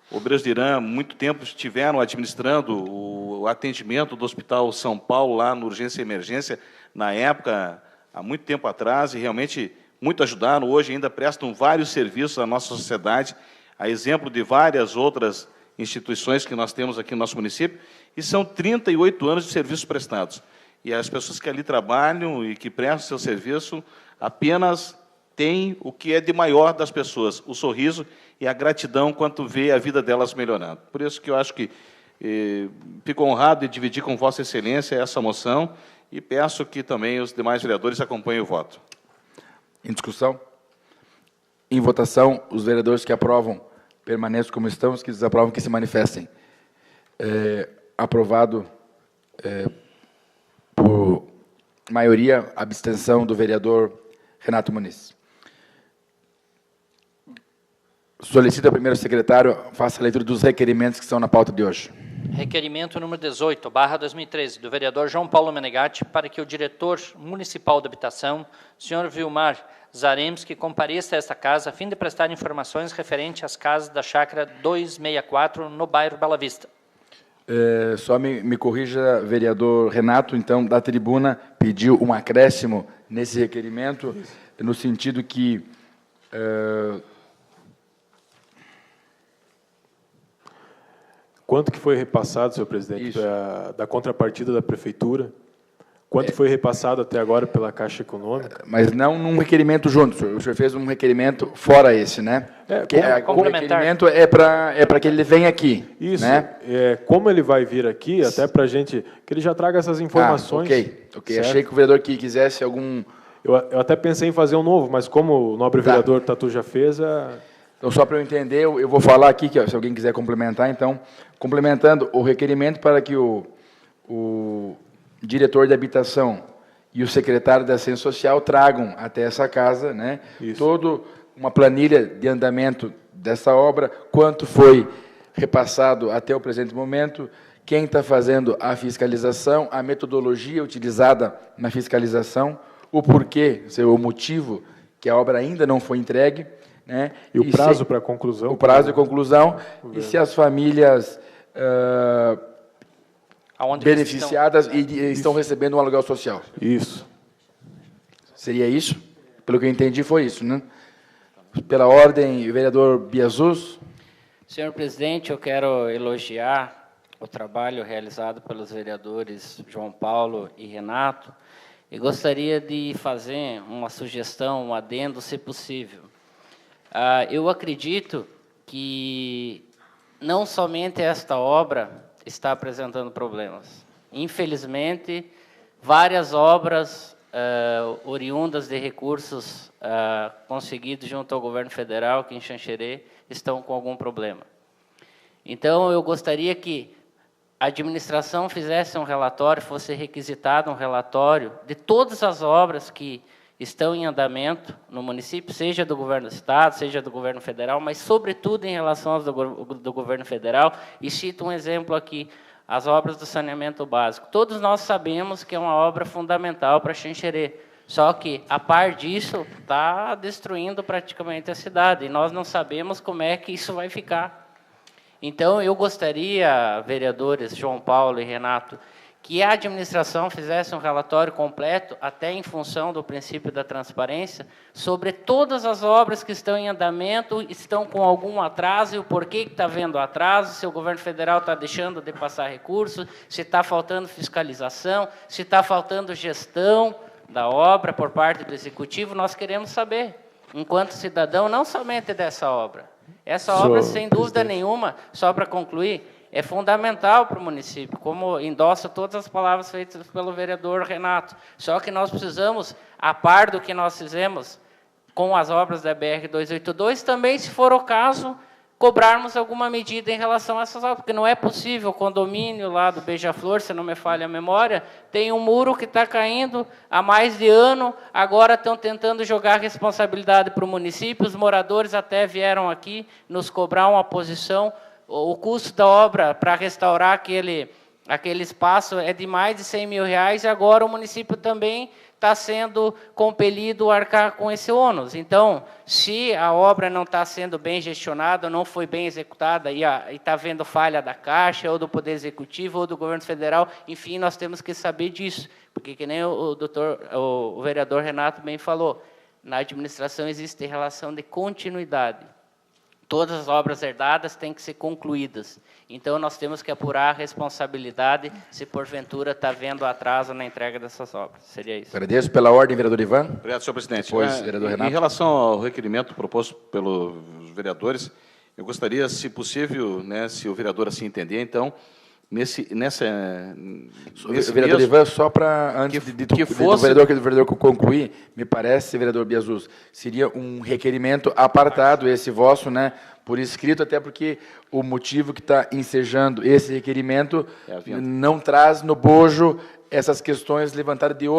Speaker 3: Obreiros de Irã, muito tempo estiveram administrando o atendimento do Hospital São Paulo, lá no Urgência e Emergência, na época, há muito tempo atrás, e realmente muito ajudaram. Hoje ainda prestam vários serviços à nossa sociedade, a exemplo de várias outras instituições que nós temos aqui no nosso município, e são 38 anos de serviços prestados. E as pessoas que ali trabalham e que prestam seu serviço apenas têm o que é de maior das pessoas, o sorriso e a gratidão quanto vê a vida delas melhorando. Por isso que eu acho que fico honrado de dividir com Vossa Excelência essa moção e peço que também os demais vereadores acompanhem o voto.
Speaker 1: Em discussão? Em votação, os vereadores que aprovam permaneçam como estão, os que desaprovam que se manifestem. Aprovado por maioria, abstenção do vereador Renato Muniz. Solicito ao primeiro secretário faça a leitura dos requerimentos que estão na pauta de hoje.
Speaker 2: Requerimento número 18, /2013, do vereador João Paulo Menegatti, para que o diretor municipal de habitação, senhor Vilmar Zaremski, compareça a esta casa a fim de prestar informações referentes às casas da chácara 264, no bairro Bela Vista.
Speaker 1: Só me corrija, vereador Renato, então, da tribuna, pediu um acréscimo nesse requerimento, no sentido que...
Speaker 8: Quanto que foi repassado, senhor presidente, da contrapartida da prefeitura? Quanto foi repassado até agora pela Caixa Econômica?
Speaker 1: Mas não num requerimento junto, o senhor fez um requerimento fora esse, né? O requerimento é para que ele venha aqui.
Speaker 8: Isso,
Speaker 1: né?
Speaker 8: Como ele vai vir aqui, até para a gente, que ele já traga essas informações.
Speaker 1: Ok. Achei que o vereador que quisesse algum...
Speaker 8: Eu até pensei em fazer um novo, mas como o nobre vereador Tatu já fez...
Speaker 1: Então, só para eu entender, eu vou falar aqui, que se alguém quiser complementar, então, complementando o requerimento para que o diretor de habitação e o secretário da Assistência Social tragam até essa casa, né, toda uma planilha de andamento dessa obra, quanto foi repassado até o presente momento, quem está fazendo a fiscalização, a metodologia utilizada na fiscalização, o porquê, o motivo que a obra ainda não foi entregue, né?
Speaker 8: E o prazo para a conclusão?
Speaker 1: O prazo de conclusão, e se as famílias beneficiadas estão recebendo um aluguel social.
Speaker 8: Isso.
Speaker 1: Seria isso? Pelo que eu entendi, foi isso, né? Pela ordem, vereador Biasus.
Speaker 6: Senhor presidente, eu quero elogiar o trabalho realizado pelos vereadores João Paulo e Renato, e gostaria de fazer uma sugestão, um adendo, se possível. Eu acredito que não somente esta obra está apresentando problemas. Infelizmente, várias obras oriundas de recursos conseguidos junto ao governo federal, aqui em Xanxerê, estão com algum problema. Então, eu gostaria que a administração fizesse um relatório, fosse requisitado um relatório de todas as obras que estão em andamento no município, seja do governo do Estado, seja do governo federal, mas, sobretudo, em relação aos do governo federal. E cito um exemplo aqui, as obras do saneamento básico. Todos nós sabemos que é uma obra fundamental para Xanxerê, só que, a par disso, está destruindo praticamente a cidade, e nós não sabemos como é que isso vai ficar. Então, eu gostaria, vereadores João Paulo e Renato, que a administração fizesse um relatório completo, até em função do princípio da transparência, sobre todas as obras que estão em andamento, estão com algum atraso, e o porquê que está havendo atraso, se o governo federal está deixando de passar recursos, se está faltando fiscalização, se está faltando gestão da obra por parte do Executivo. Nós queremos saber, enquanto cidadão, não somente dessa obra. Essa obra, sem dúvida nenhuma, só para concluir, é fundamental para o município, como endossa todas as palavras feitas pelo vereador Renato. Só que nós precisamos, a par do que nós fizemos com as obras da BR-282, também, se for o caso, cobrarmos alguma medida em relação a essas obras, porque não é possível. O condomínio lá do Beija-Flor, se não me falha a memória, tem um muro que está caindo há mais de ano, agora estão tentando jogar a responsabilidade para o município, os moradores até vieram aqui nos cobrar uma posição. O custo da obra para restaurar aquele espaço é de mais de R$100 mil, e agora o município também está sendo compelido a arcar com esse ônus. Então, se a obra não está sendo bem gestionada, não foi bem executada, e está havendo falha da Caixa, ou do Poder Executivo, ou do Governo Federal, enfim, nós temos que saber disso, porque, que nem o vereador Renato bem falou, na administração existe relação de continuidade. Todas as obras herdadas têm que ser concluídas. Então, nós temos que apurar a responsabilidade se, porventura, está havendo atraso na entrega dessas obras. Seria isso.
Speaker 1: Agradeço pela ordem, vereador Ivan.
Speaker 3: Obrigado, senhor presidente.
Speaker 1: Depois, vereador Renato.
Speaker 3: Em relação ao requerimento proposto pelos vereadores, eu gostaria, se possível, né, se o vereador assim entender, então,
Speaker 1: vereador Ivan, só para, antes do vereador concluir, me parece, vereador Biasus, seria um requerimento apartado, esse vosso, né, por escrito, até porque o motivo que está ensejando esse requerimento não traz no bojo essas questões levantadas de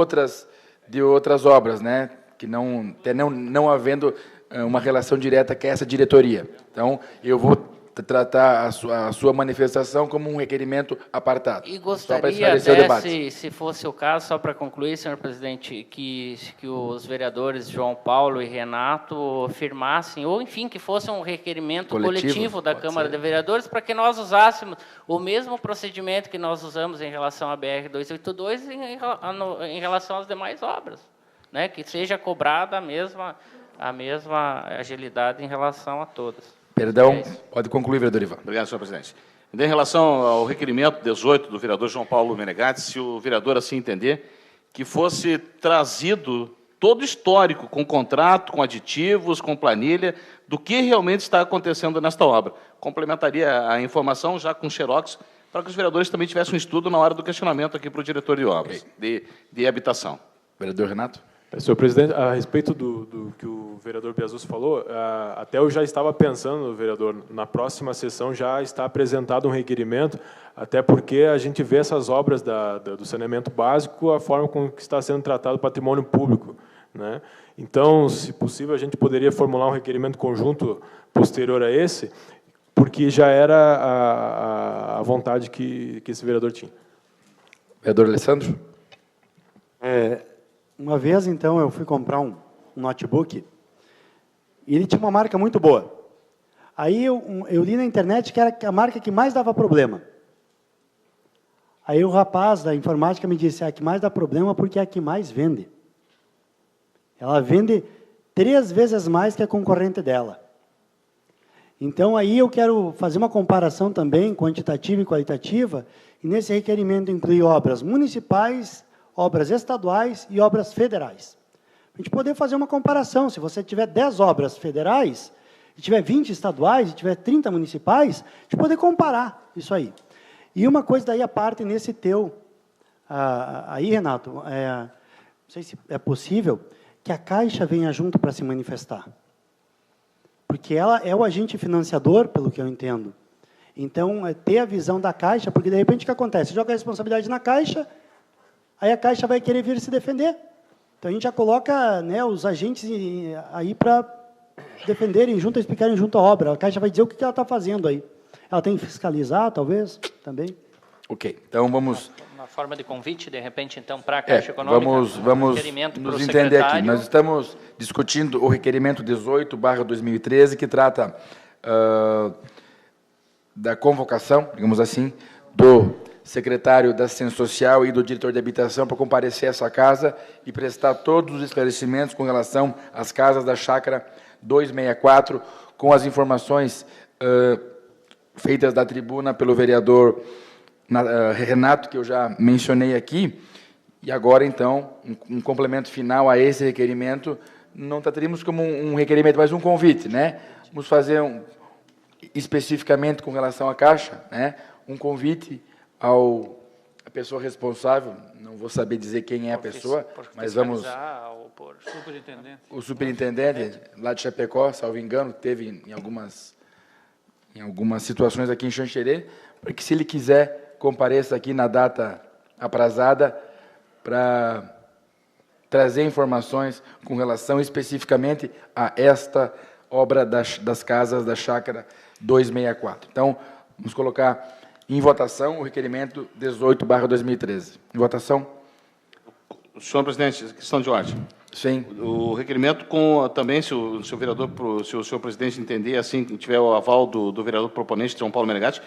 Speaker 1: outras obras, né, que não havendo uma relação direta com essa diretoria. Então, eu vou tratar a sua manifestação como um requerimento apartado.
Speaker 6: E gostaria até, se fosse o caso, só para concluir, senhor presidente, que os vereadores João Paulo e Renato firmassem, ou, enfim, que fosse um requerimento coletivo da Câmara de Vereadores, para que nós usássemos o mesmo procedimento que nós usamos em relação à BR-282 em relação às demais obras, né? Que seja cobrada a mesma agilidade em relação a todas.
Speaker 1: Perdão, pode concluir, vereador Ivan.
Speaker 3: Obrigado, senhor presidente. Em relação ao requerimento 18 do vereador João Paulo Menegatti, se o vereador assim entender, que fosse trazido todo o histórico, com contrato, com aditivos, com planilha, do que realmente está acontecendo nesta obra. Complementaria a informação já com xerox, para que os vereadores também tivessem um estudo na hora do questionamento aqui para o diretor de obras, de habitação.
Speaker 1: Vereador Renato.
Speaker 8: Senhor presidente, a respeito do que o vereador Biasus falou, até eu já estava pensando, vereador, na próxima sessão já está apresentado um requerimento, até porque a gente vê essas obras do saneamento básico, a forma com que está sendo tratado o patrimônio público, né? Então, se possível, a gente poderia formular um requerimento conjunto posterior a esse, porque já era a vontade que esse vereador tinha.
Speaker 1: Vereador Alessandro.
Speaker 4: Uma vez, então, eu fui comprar um notebook e ele tinha uma marca muito boa. Aí eu li na internet que era a marca que mais dava problema. Aí o rapaz da informática me disse, a que mais dá problema porque é a que mais vende. Ela vende 3 vezes mais que a concorrente dela. Então, aí eu quero fazer uma comparação também, quantitativa e qualitativa, e nesse requerimento incluir obras municipais, obras estaduais e obras federais. A gente poder fazer uma comparação, se você tiver 10 obras federais, e tiver 20 estaduais, e tiver 30 municipais, a gente poder comparar isso aí. E uma coisa daí à parte nesse teu, aí, Renato, não sei se é possível, que a Caixa venha junto para se manifestar. Porque ela é o agente financiador, pelo que eu entendo. Então, ter a visão da Caixa, porque, de repente, o que acontece? Joga a responsabilidade na Caixa, aí a Caixa vai querer vir se defender. Então, a gente já coloca, né, os agentes aí para defenderem junto, explicarem junto à obra. A Caixa vai dizer o que ela está fazendo aí. Ela tem que fiscalizar, talvez, também.
Speaker 1: Ok, então vamos...
Speaker 2: Uma forma de convite, de repente, então, para a Caixa Econômica.
Speaker 1: Vamos nos entender aqui. Nós estamos discutindo o requerimento 18/2013, que trata da convocação, digamos assim, do secretário da Assistência Social e do diretor de habitação para comparecer a essa casa e prestar todos os esclarecimentos com relação às casas da Chácara 264, com as informações feitas da tribuna pelo vereador Renato, que eu já mencionei aqui, e agora, então, um complemento final a esse requerimento, não trataríamos como um requerimento, mas um convite, né? Vamos fazer, especificamente com relação à Caixa, né, um convite à pessoa responsável, não vou saber dizer quem é a pessoa, mas vamos... O superintendente, lá de Chapecó, salvo engano, teve em algumas situações aqui em Xanxerê, para que, se ele quiser, compareça aqui na data aprazada para trazer informações com relação especificamente a esta obra das casas da Chácara 264. Então, vamos colocar em votação o requerimento 18/2013. Em votação.
Speaker 3: Senhor presidente, questão de ordem.
Speaker 1: Sim.
Speaker 3: O requerimento também, se o senhor presidente entender, assim, tiver o aval do vereador proponente, João Paulo Menegatti,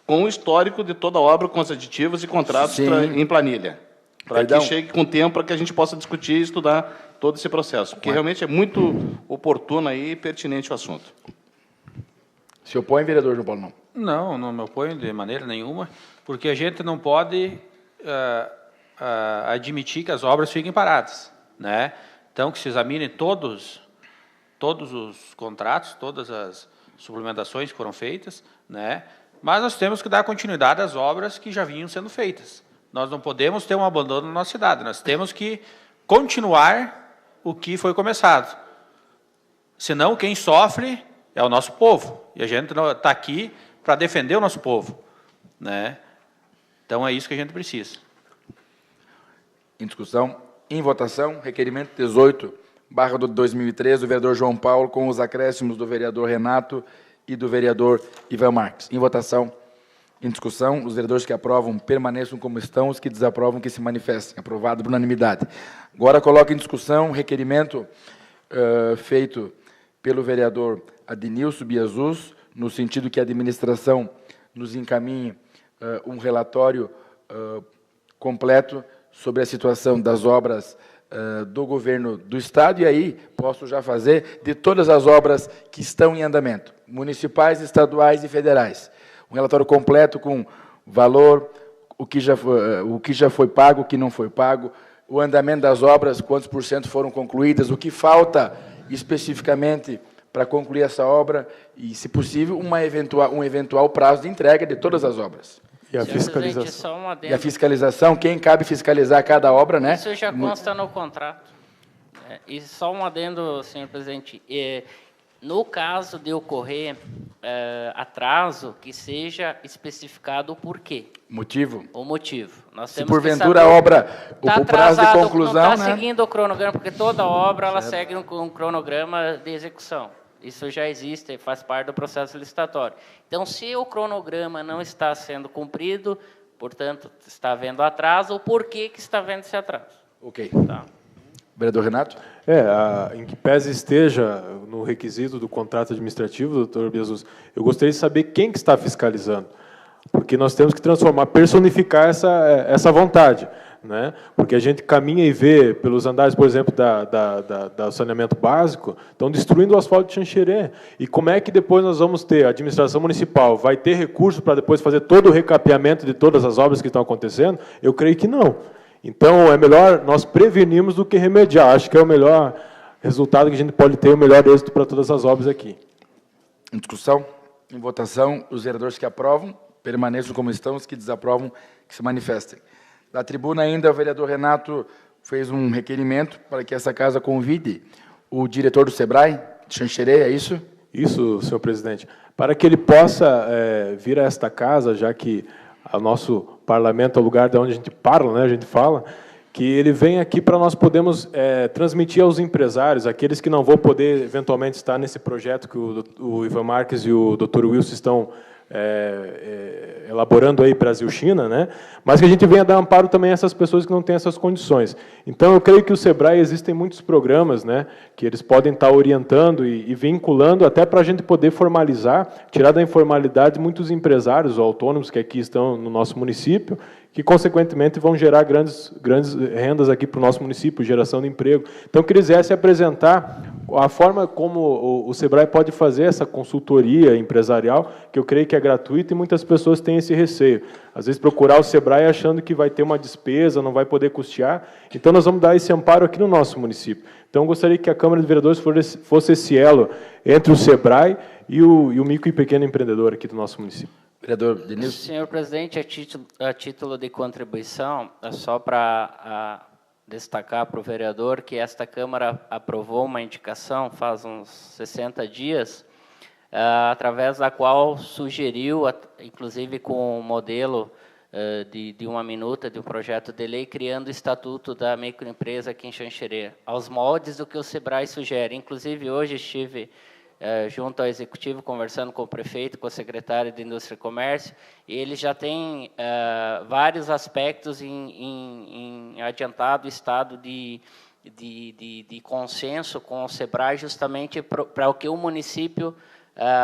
Speaker 3: com o histórico de toda a obra, com os aditivos e contratos em planilha. Para que chegue com tempo, para que a gente possa discutir e estudar todo esse processo. Porque realmente é muito oportuno e pertinente o assunto.
Speaker 1: Se opõe, vereador João Paulo?
Speaker 5: Não, não me oponho de maneira nenhuma, porque a gente não pode admitir que as obras fiquem paradas, né? Então, que se examinem todos os contratos, todas as suplementações que foram feitas, né? Mas nós temos que dar continuidade às obras que já vinham sendo feitas. Nós não podemos ter um abandono na nossa cidade, nós temos que continuar o que foi começado. Senão, quem sofre é o nosso povo, e a gente está aqui para defender o nosso povo, né? Então, é isso que a gente precisa.
Speaker 1: Em discussão, em votação, requerimento 18/2013, do vereador João Paulo, com os acréscimos do vereador Renato e do vereador Ivan Marques. Em votação, em discussão, os vereadores que aprovam permaneçam como estão, os que desaprovam que se manifestem. Aprovado por unanimidade. Agora coloco em discussão o requerimento feito pelo vereador Adnilson Biazus, no sentido que a administração nos encaminhe um relatório completo sobre a situação das obras do governo do Estado, e aí posso já fazer de todas as obras que estão em andamento, municipais, estaduais e federais. Um relatório completo com valor, o que já foi pago, o que não foi pago, o andamento das obras, quantos % foram concluídas, o que falta especificamente para concluir essa obra e, se possível, um eventual prazo de entrega de todas as obras.
Speaker 8: E a fiscalização.
Speaker 1: E a fiscalização, quem cabe fiscalizar cada obra, né?
Speaker 6: Isso já consta no contrato. E só um adendo, senhor presidente. No caso de ocorrer atraso, que seja especificado o porquê.
Speaker 1: Motivo?
Speaker 6: O motivo. Nós
Speaker 1: Se
Speaker 6: temos
Speaker 1: porventura
Speaker 6: que
Speaker 1: a obra, o prazo de conclusão,
Speaker 6: não está
Speaker 1: né?
Speaker 6: seguindo o cronograma, porque toda obra ela segue um cronograma de execução. Isso já existe, faz parte do processo licitatório. Então, se o cronograma não está sendo cumprido, portanto, está havendo atraso, o porquê que está havendo esse atraso?
Speaker 1: Ok.
Speaker 6: Tá.
Speaker 1: Vereador Renato?
Speaker 8: Em que pese esteja no requisito do contrato administrativo, doutor Biazus, eu gostaria de saber quem que está fiscalizando, porque nós temos que personificar essa vontade, né? Porque a gente caminha e vê, pelos andares, por exemplo, do saneamento básico, estão destruindo o asfalto de Xanxerê. E como é que depois nós vamos ter, a administração municipal vai ter recurso para depois fazer todo o recapeamento de todas as obras que estão acontecendo? Eu creio que não. Então, é melhor nós prevenirmos do que remediar. Acho que é o melhor resultado que a gente pode ter, o melhor êxito para todas as obras aqui.
Speaker 1: Em discussão, em votação, os vereadores que aprovam permaneçam como estão, os que desaprovam que se manifestem. Da tribuna ainda, o vereador Renato fez um requerimento para que essa casa convide o diretor do SEBRAE, de Xanxerê, é isso?
Speaker 8: Isso, senhor presidente. Para que ele possa vir a esta casa, já que o nosso parlamento é o lugar de onde a gente parla, né, a gente fala, que ele vem aqui para nós podermos transmitir aos empresários, aqueles que não vão poder eventualmente estar nesse projeto que o Ivan Marques e o Dr. Wilson estão elaborando aí Brasil-China, né? Mas que a gente venha dar amparo também a essas pessoas que não têm essas condições. Então, eu creio que o SEBRAE existem muitos programas, né, que eles podem estar orientando e vinculando até para a gente poder formalizar, tirar da informalidade muitos empresários ou autônomos que aqui estão no nosso município, que, consequentemente, vão gerar grandes rendas aqui para o nosso município, geração de emprego. Então, eu quisesse apresentar a forma como o SEBRAE pode fazer essa consultoria empresarial, que eu creio que é gratuita e muitas pessoas têm esse receio. Às vezes, procurar o SEBRAE achando que vai ter uma despesa, não vai poder custear. Então, nós vamos dar esse amparo aqui no nosso município. Então, eu gostaria que a Câmara de Vereadores fosse esse elo entre o SEBRAE e o micro e pequeno empreendedor aqui do nosso município.
Speaker 1: Vereador Denilson.
Speaker 6: Senhor presidente, a título de contribuição, é só para destacar para o vereador que esta Câmara aprovou uma indicação faz uns 60 dias, através da qual sugeriu, inclusive com o modelo de uma minuta de um projeto de lei, criando o Estatuto da Microempresa aqui em Xanxerê, aos moldes do que o SEBRAE sugere. Inclusive, hoje estive junto ao Executivo, conversando com o prefeito, com o secretário de Indústria e Comércio, e ele já tem vários aspectos em adiantado estado de consenso com o SEBRAE, justamente para que o município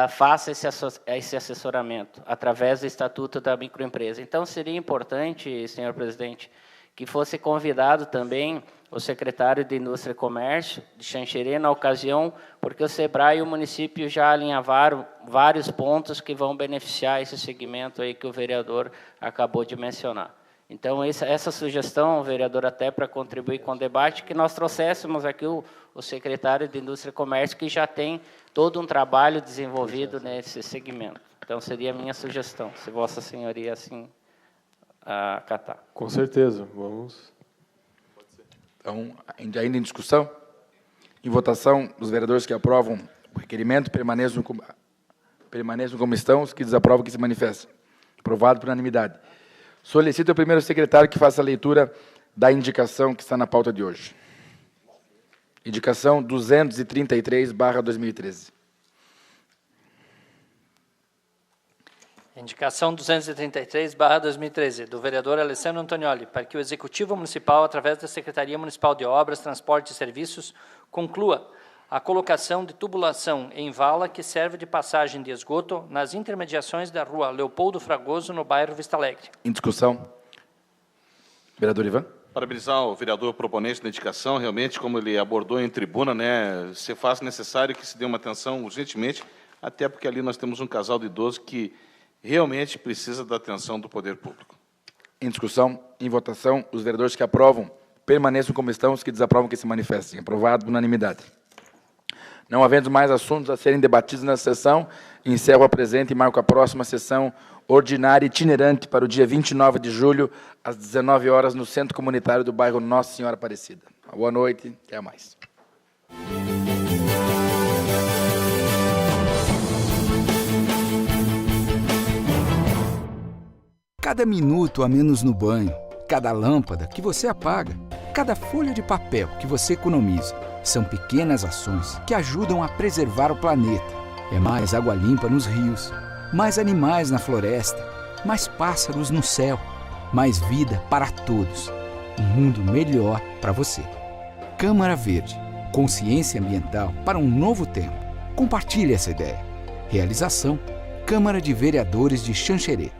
Speaker 6: faça esse assessoramento, através do Estatuto da Microempresa. Então, seria importante, senhor presidente, que fosse convidado também o secretário de Indústria e Comércio de Xanxerê na ocasião, porque o SEBRAE e o município já alinhavaram vários pontos que vão beneficiar esse segmento aí que o vereador acabou de mencionar. Então, essa sugestão, vereador, até para contribuir com o debate, que nós trouxéssemos aqui o secretário de Indústria e Comércio, que já tem todo um trabalho desenvolvido nesse segmento. Então, seria a minha sugestão, se Vossa Senhoria assim acatar.
Speaker 8: Com certeza, vamos.
Speaker 1: Então, ainda em discussão, em votação, os vereadores que aprovam o requerimento permaneçam como estão, os que desaprovam que se manifestem. Aprovado por unanimidade. Solicito ao primeiro secretário que faça a leitura da indicação que está na pauta de hoje. Indicação 233/2013.
Speaker 2: Indicação 233/2013, do vereador Alessandro Antonioli, para que o Executivo Municipal, através da Secretaria Municipal de Obras, Transporte e Serviços, conclua a colocação de tubulação em vala que serve de passagem de esgoto nas intermediações da rua Leopoldo Fragoso, no bairro Vista Alegre.
Speaker 1: Em discussão. Vereador Ivan.
Speaker 3: Parabenizar o vereador proponente da indicação, realmente, como ele abordou em tribuna, né, se faz necessário que se dê uma atenção urgentemente, até porque ali nós temos um casal de idosos que realmente precisa da atenção do poder público.
Speaker 1: Em discussão, em votação, os vereadores que aprovam permaneçam como estão, os que desaprovam que se manifestem. Aprovado por unanimidade. Não havendo mais assuntos a serem debatidos nessa sessão, encerro a presente e marco a próxima sessão ordinária itinerante para o dia 29 de julho, às 19 horas, no Centro Comunitário do bairro Nossa Senhora Aparecida. Boa noite, até mais.
Speaker 10: Cada minuto a menos no banho, cada lâmpada que você apaga, cada folha de papel que você economiza, são pequenas ações que ajudam a preservar o planeta. É mais água limpa nos rios, mais animais na floresta, mais pássaros no céu, mais vida para todos. Um mundo melhor para você. Câmara Verde. Consciência ambiental para um novo tempo. Compartilhe essa ideia. Realização: Câmara de Vereadores de Xanxerê.